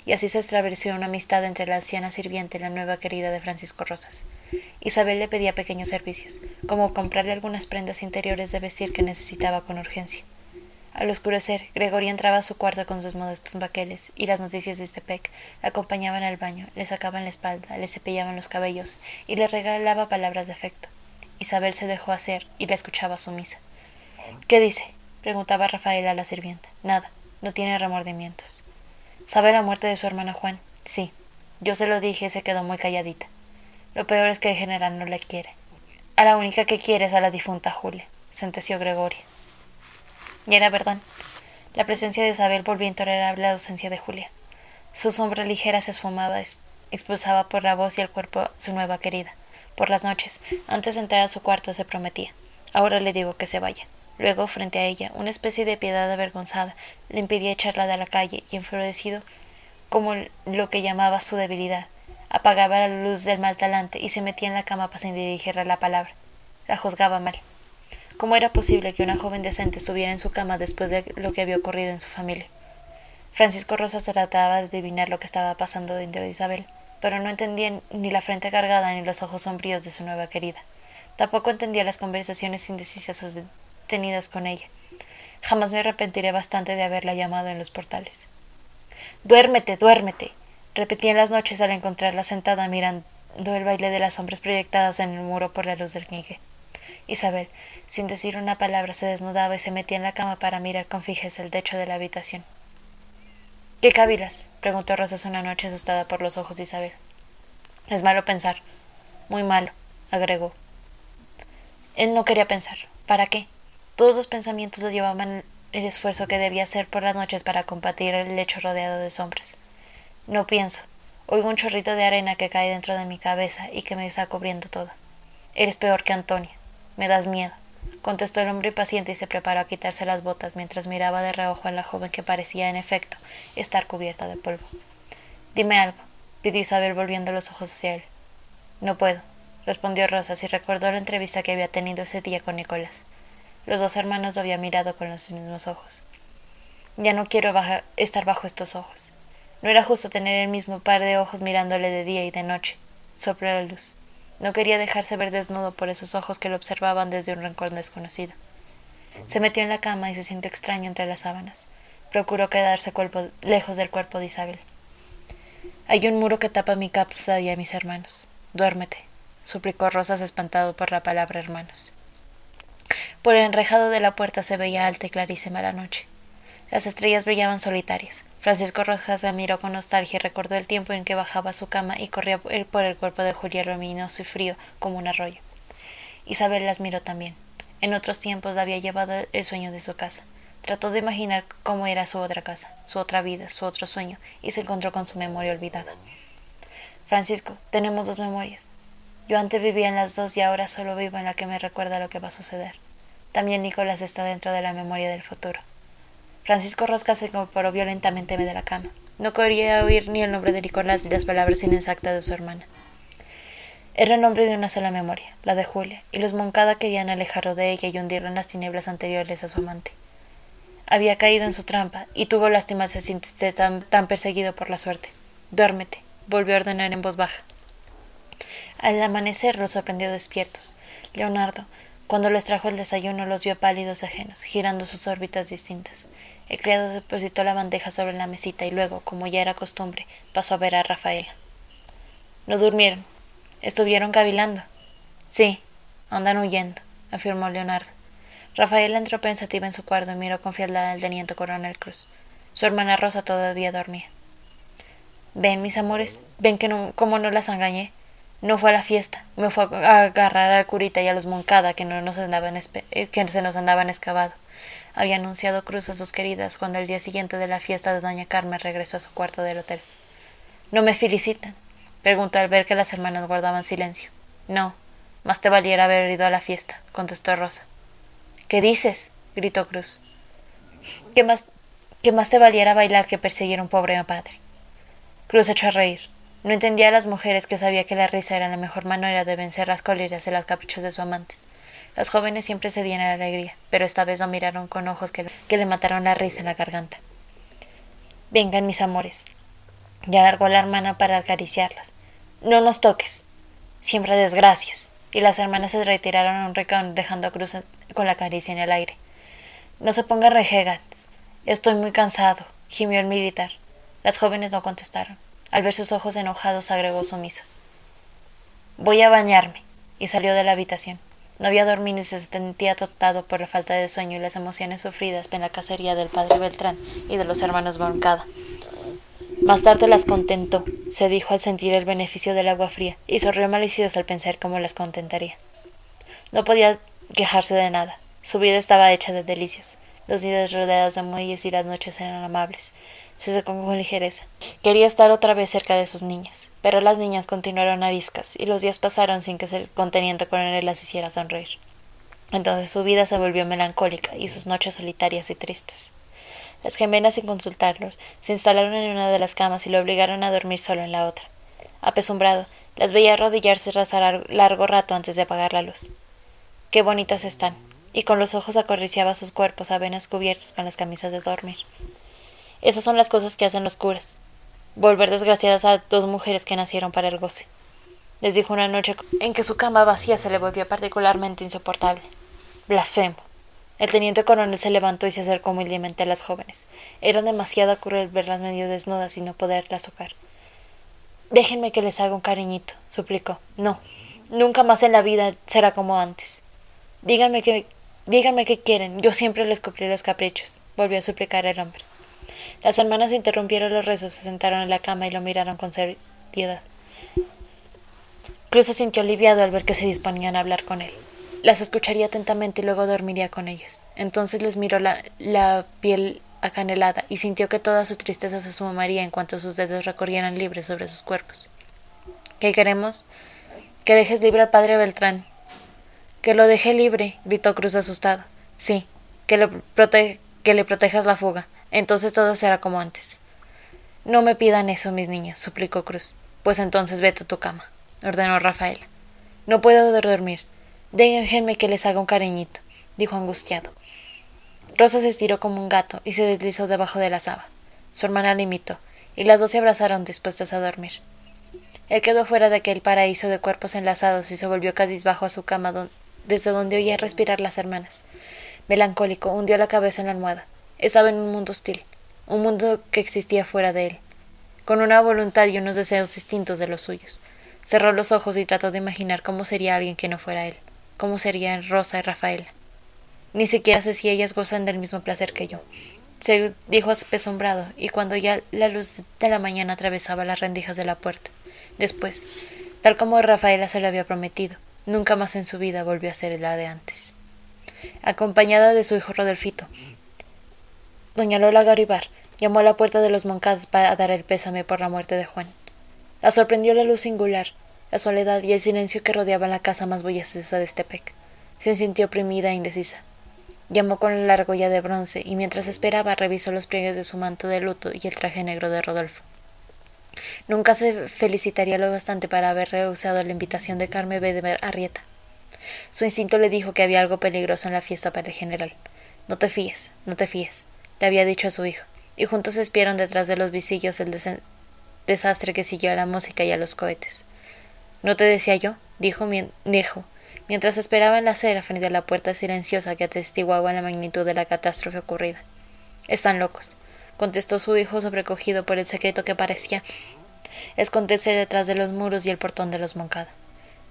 y así se estableció una amistad entre la anciana sirviente y la nueva querida de Francisco Rosas. Isabel le pedía pequeños servicios, como comprarle algunas prendas interiores de vestir que necesitaba con urgencia. Al oscurecer, Gregoria entraba a su cuarto con sus modestos baqueles, y las noticias de Iztepec la acompañaban al baño, le sacaban la espalda, le cepillaban los cabellos y le regalaba palabras de afecto. Isabel se dejó hacer y la escuchaba sumisa. ¿Qué dice? Preguntaba Rafael a la sirvienta. Nada, no tiene remordimientos. ¿Sabe la muerte de su hermano Juan? Sí. Yo se lo dije y se quedó muy calladita. Lo peor es que el general no la quiere. A la única que quiere es a la difunta Julia, sentenció Gregoria. Y era verdad. La presencia de Isabel volvió intolerable la ausencia de Julia. Su sombra ligera se esfumaba, expulsaba por la voz y el cuerpo a su nueva querida. Por las noches, antes de entrar a su cuarto, se prometía. Ahora le digo que se vaya. Luego, frente a ella, una especie de piedad avergonzada le impedía echarla de la calle, y enfurecido, como lo que llamaba su debilidad, apagaba la luz del mal talante y se metía en la cama sin dirigirle la palabra. La juzgaba mal. ¿Cómo era posible que una joven decente estuviera en su cama después de lo que había ocurrido en su familia? Francisco Rosas trataba de adivinar lo que estaba pasando dentro de Isabel, pero no entendía ni la frente cargada ni los ojos sombríos de su nueva querida. Tampoco entendía las conversaciones indecisas tenidas con ella. Jamás me arrepentiré bastante de haberla llamado en los portales. «Duérmete, duérmete», repetía en las noches al encontrarla sentada mirando el baile de las sombras proyectadas en el muro por la luz del quinqué. Isabel, sin decir una palabra, se desnudaba y se metía en la cama para mirar con fijeza el techo de la habitación. «¿Qué cavilas?», preguntó Rosas una noche asustada por los ojos de Isabel. «Es malo pensar». «Muy malo», agregó. Él no quería pensar. ¿Para qué? Todos los pensamientos lo llevaban el esfuerzo que debía hacer por las noches para combatir el lecho rodeado de sombras. No pienso. Oigo un chorrito de arena que cae dentro de mi cabeza y que me está cubriendo todo. Eres peor que Antonia. Me das miedo, contestó el hombre impaciente y se preparó a quitarse las botas mientras miraba de reojo a la joven que parecía, en efecto, estar cubierta de polvo. Dime algo, pidió Isabel volviendo los ojos hacia él. No puedo, respondió Rosas y recordó la entrevista que había tenido ese día con Nicolás. Los dos hermanos lo habían mirado con los mismos ojos. Ya no quiero estar bajo estos ojos. No era justo tener el mismo par de ojos mirándole de día y de noche. Sopló la luz. No quería dejarse ver desnudo por esos ojos que lo observaban desde un rincón desconocido. Se metió en la cama y se sintió extraño entre las sábanas. Procuró quedarse lejos del cuerpo de Isabel. Hay un muro que tapa mi casa y a mis hermanos. Duérmete, suplicó Rosas, espantado por la palabra hermanos. Por el enrejado de la puerta se veía alta y clarísima la noche. Las estrellas brillaban solitarias. Francisco Rosas la miró con nostalgia y recordó el tiempo en que bajaba a su cama y corría por el cuerpo de Julia luminoso y frío como un arroyo. Isabel las miró también. En otros tiempos la había llevado el sueño de su casa. Trató de imaginar cómo era su otra casa, su otra vida, su otro sueño, y se encontró con su memoria olvidada. Francisco, tenemos dos memorias. Yo antes vivía en las dos y ahora solo vivo en la que me recuerda lo que va a suceder. También Nicolás está dentro de la memoria del futuro. Francisco Rosca se incorporó violentamente de la cama. No quería oír ni el nombre de Nicolás ni las palabras inexactas de su hermana. Era el nombre de una sola memoria, la de Julia, y los Moncada querían alejarlo de ella y hundirlo en las tinieblas anteriores a su amante. Había caído en su trampa y tuvo lástima de sentirse tan perseguido por la suerte. Duérmete, volvió a ordenar en voz baja. Al amanecer los sorprendió despiertos. Leonardo, cuando les trajo el desayuno, los vio pálidos y ajenos, girando sus órbitas distintas. El criado depositó la bandeja sobre la mesita y luego, como ya era costumbre, pasó a ver a Rafaela. No durmieron. ¿Estuvieron cavilando? Sí, andan huyendo, afirmó Leonardo. Rafaela entró pensativa en su cuarto y miró confiada al teniente coronel Cruz. Su hermana Rosa todavía dormía. Ven, mis amores, ven que no, cómo no las engañé. No fue a la fiesta, me fue a agarrar al curita y a los Moncada que se nos andaban excavado. Había anunciado Cruz a sus queridas cuando el día siguiente de la fiesta de doña Carmen regresó a su cuarto del hotel. ¿No me felicitan?, preguntó al ver que las hermanas guardaban silencio. No, más te valiera haber ido a la fiesta, contestó Rosa. ¿Qué dices?, gritó Cruz. ¿Qué más te valiera bailar que perseguir a un pobre padre? Cruz echó a reír. No entendía a las mujeres, que sabía que la risa era la mejor manera de vencer las cóleras y los caprichos de sus amantes. Las jóvenes siempre cedían a la alegría, pero esta vez lo miraron con ojos que le mataron la risa en la garganta. Vengan, mis amores. Y alargó la hermana para acariciarlas. No nos toques. Siempre desgracias. Y las hermanas se retiraron a un rincón, dejando a Cruz con la caricia en el aire. No se pongan rejegas. Estoy muy cansado, gimió el militar. Las jóvenes no contestaron. Al ver sus ojos enojados, agregó sumiso. Voy a bañarme. Y salió de la habitación. No había dormido y se sentía atotado por la falta de sueño y las emociones sufridas en la cacería del padre Beltrán y de los hermanos Moncada. Más tarde las contentó, se dijo al sentir el beneficio del agua fría, y sonrió malicioso al pensar cómo las contentaría. No podía quejarse de nada. Su vida estaba hecha de delicias. Los días rodeados de muelles y las noches eran amables. Se secó con ligereza. Quería estar otra vez cerca de sus niñas, pero las niñas continuaron ariscas, y los días pasaron sin que el conteniente coronel las hiciera sonreír. Entonces su vida se volvió melancólica y sus noches solitarias y tristes. Las gemelas, sin consultarlos, se instalaron en una de las camas y lo obligaron a dormir solo en la otra. Apesumbrado, las veía arrodillarse y rezar largo rato antes de apagar la luz. Qué bonitas están, y con los ojos acariciaba sus cuerpos apenas cubiertos con las camisas de dormir. Esas son las cosas que hacen los curas, volver desgraciadas a dos mujeres que nacieron para el goce. Les dijo una noche en que su cama vacía se le volvió particularmente insoportable. Blasfemo. El teniente coronel se levantó y se acercó humildemente a las jóvenes. Era demasiado cruel verlas medio desnudas y no poderlas tocar. Déjenme que les haga un cariñito, suplicó. No, nunca más en la vida será como antes. Díganme qué quieren, yo siempre les cumpliré los caprichos, volvió a suplicar el hombre. Las hermanas interrumpieron los rezos, se sentaron en la cama y lo miraron con seriedad. Cruz se sintió aliviado al ver que se disponían a hablar con él. Las escucharía atentamente y luego dormiría con ellas. Entonces les miró la piel acanelada y sintió que toda su tristeza se sumaría en cuanto sus dedos recorrieran libres sobre sus cuerpos. ¿Qué queremos? Que dejes libre al padre Beltrán. Que lo deje libre, gritó Cruz asustado. Sí, que le protejas la fuga. Entonces todo será como antes. No me pidan eso, mis niñas, suplicó Cruz. Pues entonces vete a tu cama, ordenó Rafaela. No puedo dormir. Déjenme que les haga un cariñito, dijo angustiado. Rosa se estiró como un gato y se deslizó debajo de la sábana. Su hermana la imitó, y las dos se abrazaron dispuestas a dormir. Él quedó fuera de aquel paraíso de cuerpos enlazados y se volvió cabizbajo a su cama desde donde oía respirar las hermanas. Melancólico, hundió la cabeza en la almohada. Estaba en un mundo hostil, un mundo que existía fuera de él, con una voluntad y unos deseos distintos de los suyos. Cerró los ojos y trató de imaginar cómo sería alguien que no fuera él. ¿Cómo serían Rosa y Rafaela? Ni siquiera sé si ellas gozan del mismo placer que yo, se dijo apesumbrado, y cuando ya la luz de la mañana atravesaba las rendijas de la puerta. Después, tal como Rafaela se lo había prometido, nunca más en su vida volvió a ser la de antes. Acompañada de su hijo Rodolfito, doña Lola Garibar llamó a la puerta de los Moncadas para dar el pésame por la muerte de Juan. La sorprendió la luz singular, la soledad y el silencio que rodeaban la casa más bulliciosa de Estepec. Se sintió oprimida e indecisa. Llamó con la argolla de bronce y mientras esperaba revisó los pliegues de su manto de luto y el traje negro de Rodolfo. Nunca se felicitaría lo bastante para haber rehusado la invitación de Carmen B. de Arrieta. Su instinto le dijo que había algo peligroso en la fiesta para el general. No te fíes, le había dicho a su hijo, y juntos espiaron detrás de los visillos el desastre que siguió a la música y a los cohetes. ¿No te decía yo? Dijo mientras esperaba en la acera frente a la puerta silenciosa que atestiguaba la magnitud de la catástrofe ocurrida. Están locos, contestó su hijo sobrecogido por el secreto que parecía esconderse detrás de los muros y el portón de los Moncada.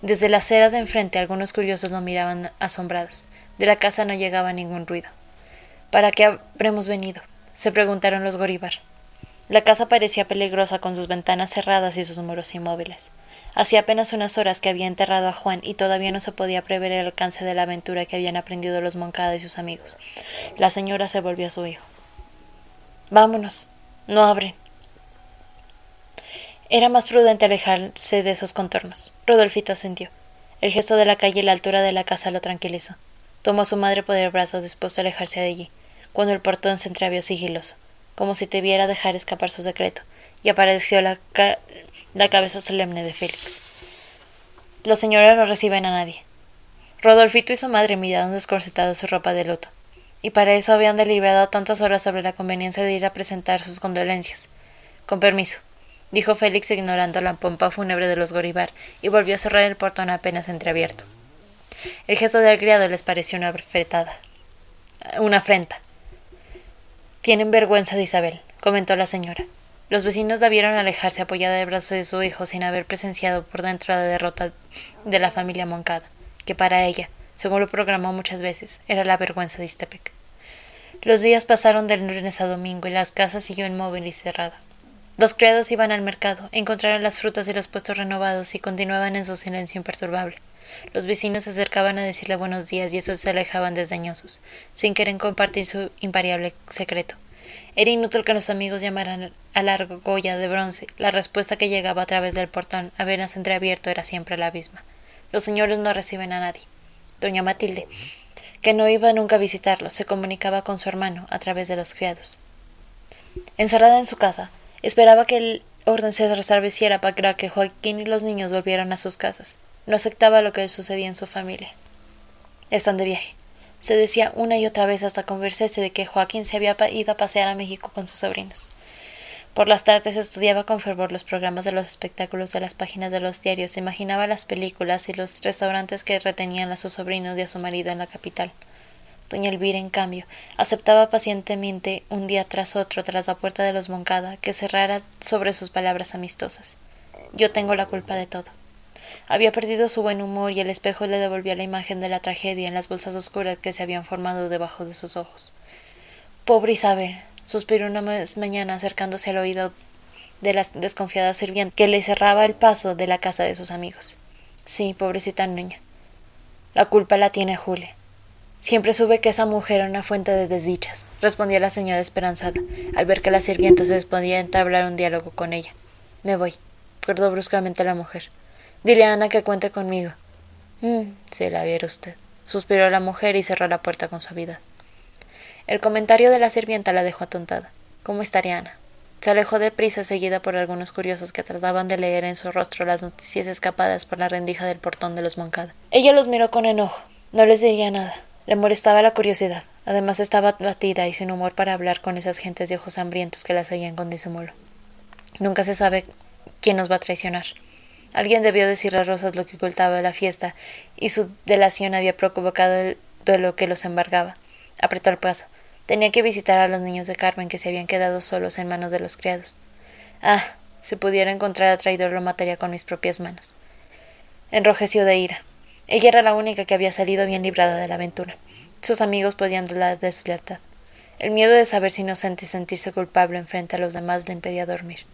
Desde la acera de enfrente algunos curiosos lo miraban asombrados. De la casa no llegaba ningún ruido. ¿Para qué habremos venido?, se preguntaron los Goribar. La casa parecía peligrosa con sus ventanas cerradas y sus muros inmóviles. Hacía apenas unas horas que había enterrado a Juan y todavía no se podía prever el alcance de la aventura que habían aprendido los Moncada y sus amigos. La señora se volvió a su hijo. Vámonos, no abren. Era más prudente alejarse de esos contornos. Rodolfito asintió. El gesto de la calle y la altura de la casa lo tranquilizó. Tomó a su madre por el brazo, dispuesto a alejarse de allí, cuando el portón se entreabrió sigiloso, como si debiera dejar escapar su secreto, y apareció la cabeza solemne de Félix. Los señores no reciben a nadie. Rodolfito y su madre miraron descorsetados su ropa de luto, y para eso habían deliberado tantas horas sobre la conveniencia de ir a presentar sus condolencias. Con permiso, dijo Félix ignorando la pompa fúnebre de los Goribar, y volvió a cerrar el portón apenas entreabierto. El gesto del criado les pareció una afrenta. Tienen vergüenza de Isabel, comentó la señora. Los vecinos debieron alejarse apoyada del brazo de su hijo sin haber presenciado por dentro la derrota de la familia Moncada, que para ella, según lo programó muchas veces, era la vergüenza de Ixtepec. Los días pasaron del lunes a domingo y la casa siguió inmóvil y cerrada. Los criados iban al mercado, encontraron las frutas y los puestos renovados y continuaban en su silencio imperturbable. Los vecinos se acercaban a decirle buenos días y estos se alejaban desdeñosos, sin querer compartir su invariable secreto. Era inútil que los amigos llamaran a la argolla de bronce. La respuesta que llegaba a través del portón, apenas entreabierto, era siempre la misma. Los señores no reciben a nadie. Doña Matilde, que no iba nunca a visitarlos, se comunicaba con su hermano a través de los criados. Encerrada en su casa, esperaba que el orden se restableciera para que Joaquín y los niños volvieran a sus casas. No aceptaba lo que sucedía en su familia. Están de viaje, se decía una y otra vez hasta convencerse de que Joaquín se había ido a pasear a México con sus sobrinos. Por las tardes estudiaba con fervor los programas de los espectáculos de las páginas de los diarios, se imaginaba las películas y los restaurantes que retenían a sus sobrinos y a su marido en la capital. Doña Elvira, en cambio, aceptaba pacientemente un día tras otro tras la puerta de los Moncada que cerrara sobre sus palabras amistosas. Yo tengo la culpa de todo. Había perdido su buen humor y el espejo le devolvía la imagen de la tragedia en las bolsas oscuras que se habían formado debajo de sus ojos. Pobre Isabel, suspiró una mañana acercándose al oído de la desconfiada sirvienta que le cerraba el paso de la casa de sus amigos. Sí, pobrecita niña. La culpa la tiene Julia. Siempre supe que esa mujer era una fuente de desdichas, respondió la señora esperanzada, al ver que la sirvienta se disponía a entablar un diálogo con ella. Me voy, acordó bruscamente la mujer. Dile a Ana que cuente conmigo. Si la viera usted, suspiró la mujer y cerró la puerta con suavidad. El comentario de la sirvienta la dejó atontada. ¿Cómo estaría Ana? Se alejó deprisa, seguida por algunos curiosos que trataban de leer en su rostro las noticias escapadas por la rendija del portón de los Moncada. Ella los miró con enojo. No les diría nada. Le molestaba la curiosidad. Además estaba abatida y sin humor para hablar con esas gentes de ojos hambrientos que la seguían con disimulo. Nunca se sabe quién nos va a traicionar. Alguien debió decirle a Rosas lo que ocultaba la fiesta, y su delación había provocado el duelo que los embargaba. Apretó el paso. Tenía que visitar a los niños de Carmen que se habían quedado solos en manos de los criados. Si pudiera encontrar al traidor lo mataría con mis propias manos. Enrojeció de ira. Ella era la única que había salido bien librada de la aventura. Sus amigos podían dudar de su lealtad. El miedo de saberse inocente y sentirse culpable en frente a los demás le impedía dormir.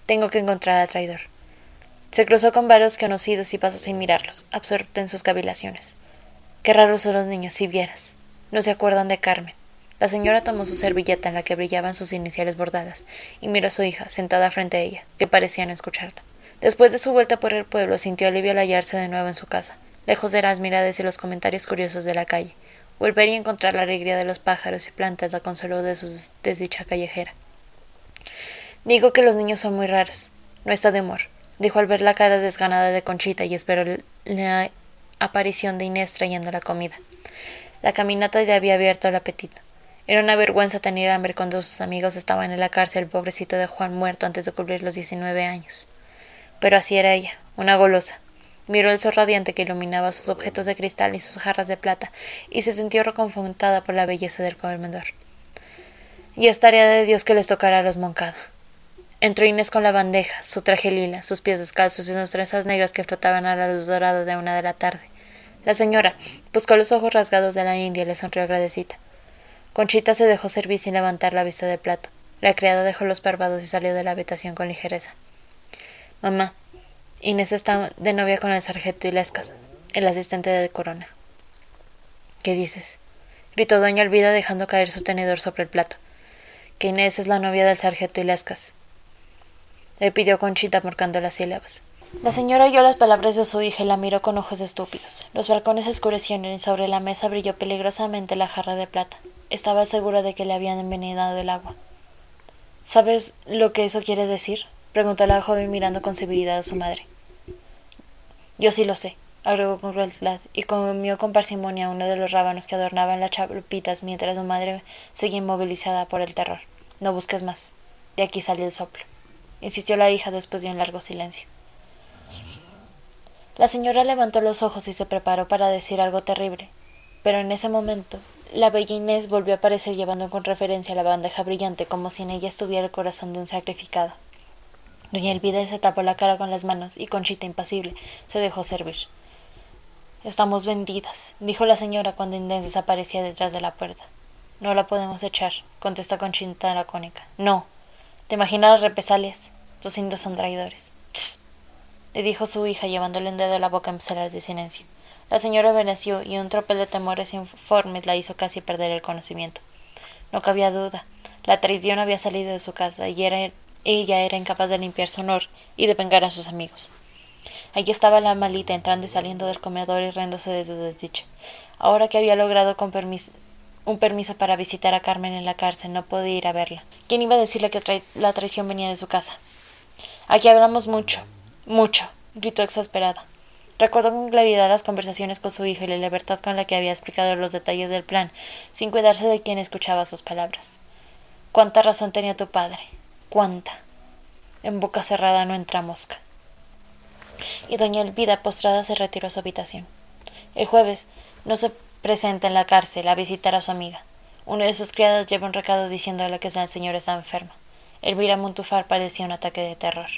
Tengo que encontrar al traidor. Se cruzó con varios conocidos y pasó sin mirarlos, absorta en sus cavilaciones. Qué raros son los niños, si vieras. No se acuerdan de Carmen. La señora tomó su servilleta en la que brillaban sus iniciales bordadas y miró a su hija, sentada frente a ella, que parecía no escucharla. Después de su vuelta por el pueblo, sintió alivio al hallarse de nuevo en su casa, lejos de las miradas y los comentarios curiosos de la calle. Volver y encontrar la alegría de los pájaros y plantas la consoló de su desdicha callejera. Digo que los niños son muy raros. No está de humor, dijo al ver la cara desganada de Conchita y esperó la aparición de Inés trayendo la comida. La caminata le había abierto el apetito. Era una vergüenza tener hambre cuando sus amigos estaban en la cárcel, el pobrecito de Juan muerto antes de cumplir los 19 años. Pero así era ella, una golosa. Miró el sol radiante que iluminaba sus objetos de cristal y sus jarras de plata, y se sintió reconfortada por la belleza del comedor. Y es tarea de Dios que les tocara a los Moncada. Entró Inés con la bandeja, su traje lila, sus pies descalzos y sus trenzas negras que flotaban a la luz dorada de 1 de la tarde. La señora buscó los ojos rasgados de la india y le sonrió agradecida. Conchita se dejó servir sin levantar la vista del plato. La criada dejó los párpados y salió de la habitación con ligereza. Mamá, Inés está de novia con el sargento Illescas, el asistente de Corona. ¿Qué dices? Gritó doña Elvira dejando caer su tenedor sobre el plato. Que Inés es la novia del sargento Illescas, le pidió Conchita morcando las sílabas. La señora oyó las palabras de su hija y la miró con ojos estúpidos. Los balcones se oscurecieron y sobre la mesa brilló peligrosamente la jarra de plata. Estaba segura de que le habían envenenado el agua. ¿Sabes lo que eso quiere decir? Preguntó la joven mirando con severidad a su madre. Yo sí lo sé, agregó con crueldad, y comió con parsimonia uno de los rábanos que adornaban las chalupitas mientras su madre seguía inmovilizada por el terror. No busques más. De aquí salió el soplo, insistió la hija después de un largo silencio. La señora levantó los ojos y se preparó para decir algo terrible, pero en ese momento la bella Inés volvió a aparecer llevando con referencia la bandeja brillante como si en ella estuviera el corazón de un sacrificado. Doña Elvira se tapó la cara con las manos y Conchita, impasible, se dejó servir. Estamos vendidas, dijo la señora cuando Inés desaparecía detrás de la puerta. No la podemos echar, contestó Conchita lacónica. No. ¿Te imaginas las represalias? Tus indios son traidores. ¡Ch! Le dijo su hija llevándole un dedo a la boca en señal de silencio. La señora obedeció y un tropel de temores informes la hizo casi perder el conocimiento. No cabía duda. La traición había salido de su casa y ella era incapaz de limpiar su honor y de vengar a sus amigos. Allí estaba la malita entrando y saliendo del comedor y riéndose de su desdicha. Ahora que había logrado un permiso para visitar a Carmen en la cárcel, no podía ir a verla. ¿Quién iba a decirle que la traición venía de su casa? Aquí hablamos mucho, gritó exasperada. Recordó con claridad las conversaciones con su hijo y la libertad con la que había explicado los detalles del plan, sin cuidarse de quien escuchaba sus palabras. ¿Cuánta razón tenía tu padre? ¿Cuánta? En boca cerrada no entra mosca. Y doña Elvira, postrada, se retiró a su habitación. El jueves no se presenta en la cárcel a visitar a su amiga. Una de sus criadas lleva un recado diciéndole que la señora está enferma. Elvira Montufar padecía un ataque de terror.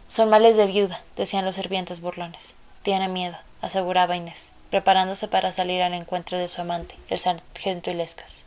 Son males de viuda, decían los sirvientes burlones. Tiene miedo, aseguraba Inés, preparándose para salir al encuentro de su amante, el sargento Illescas.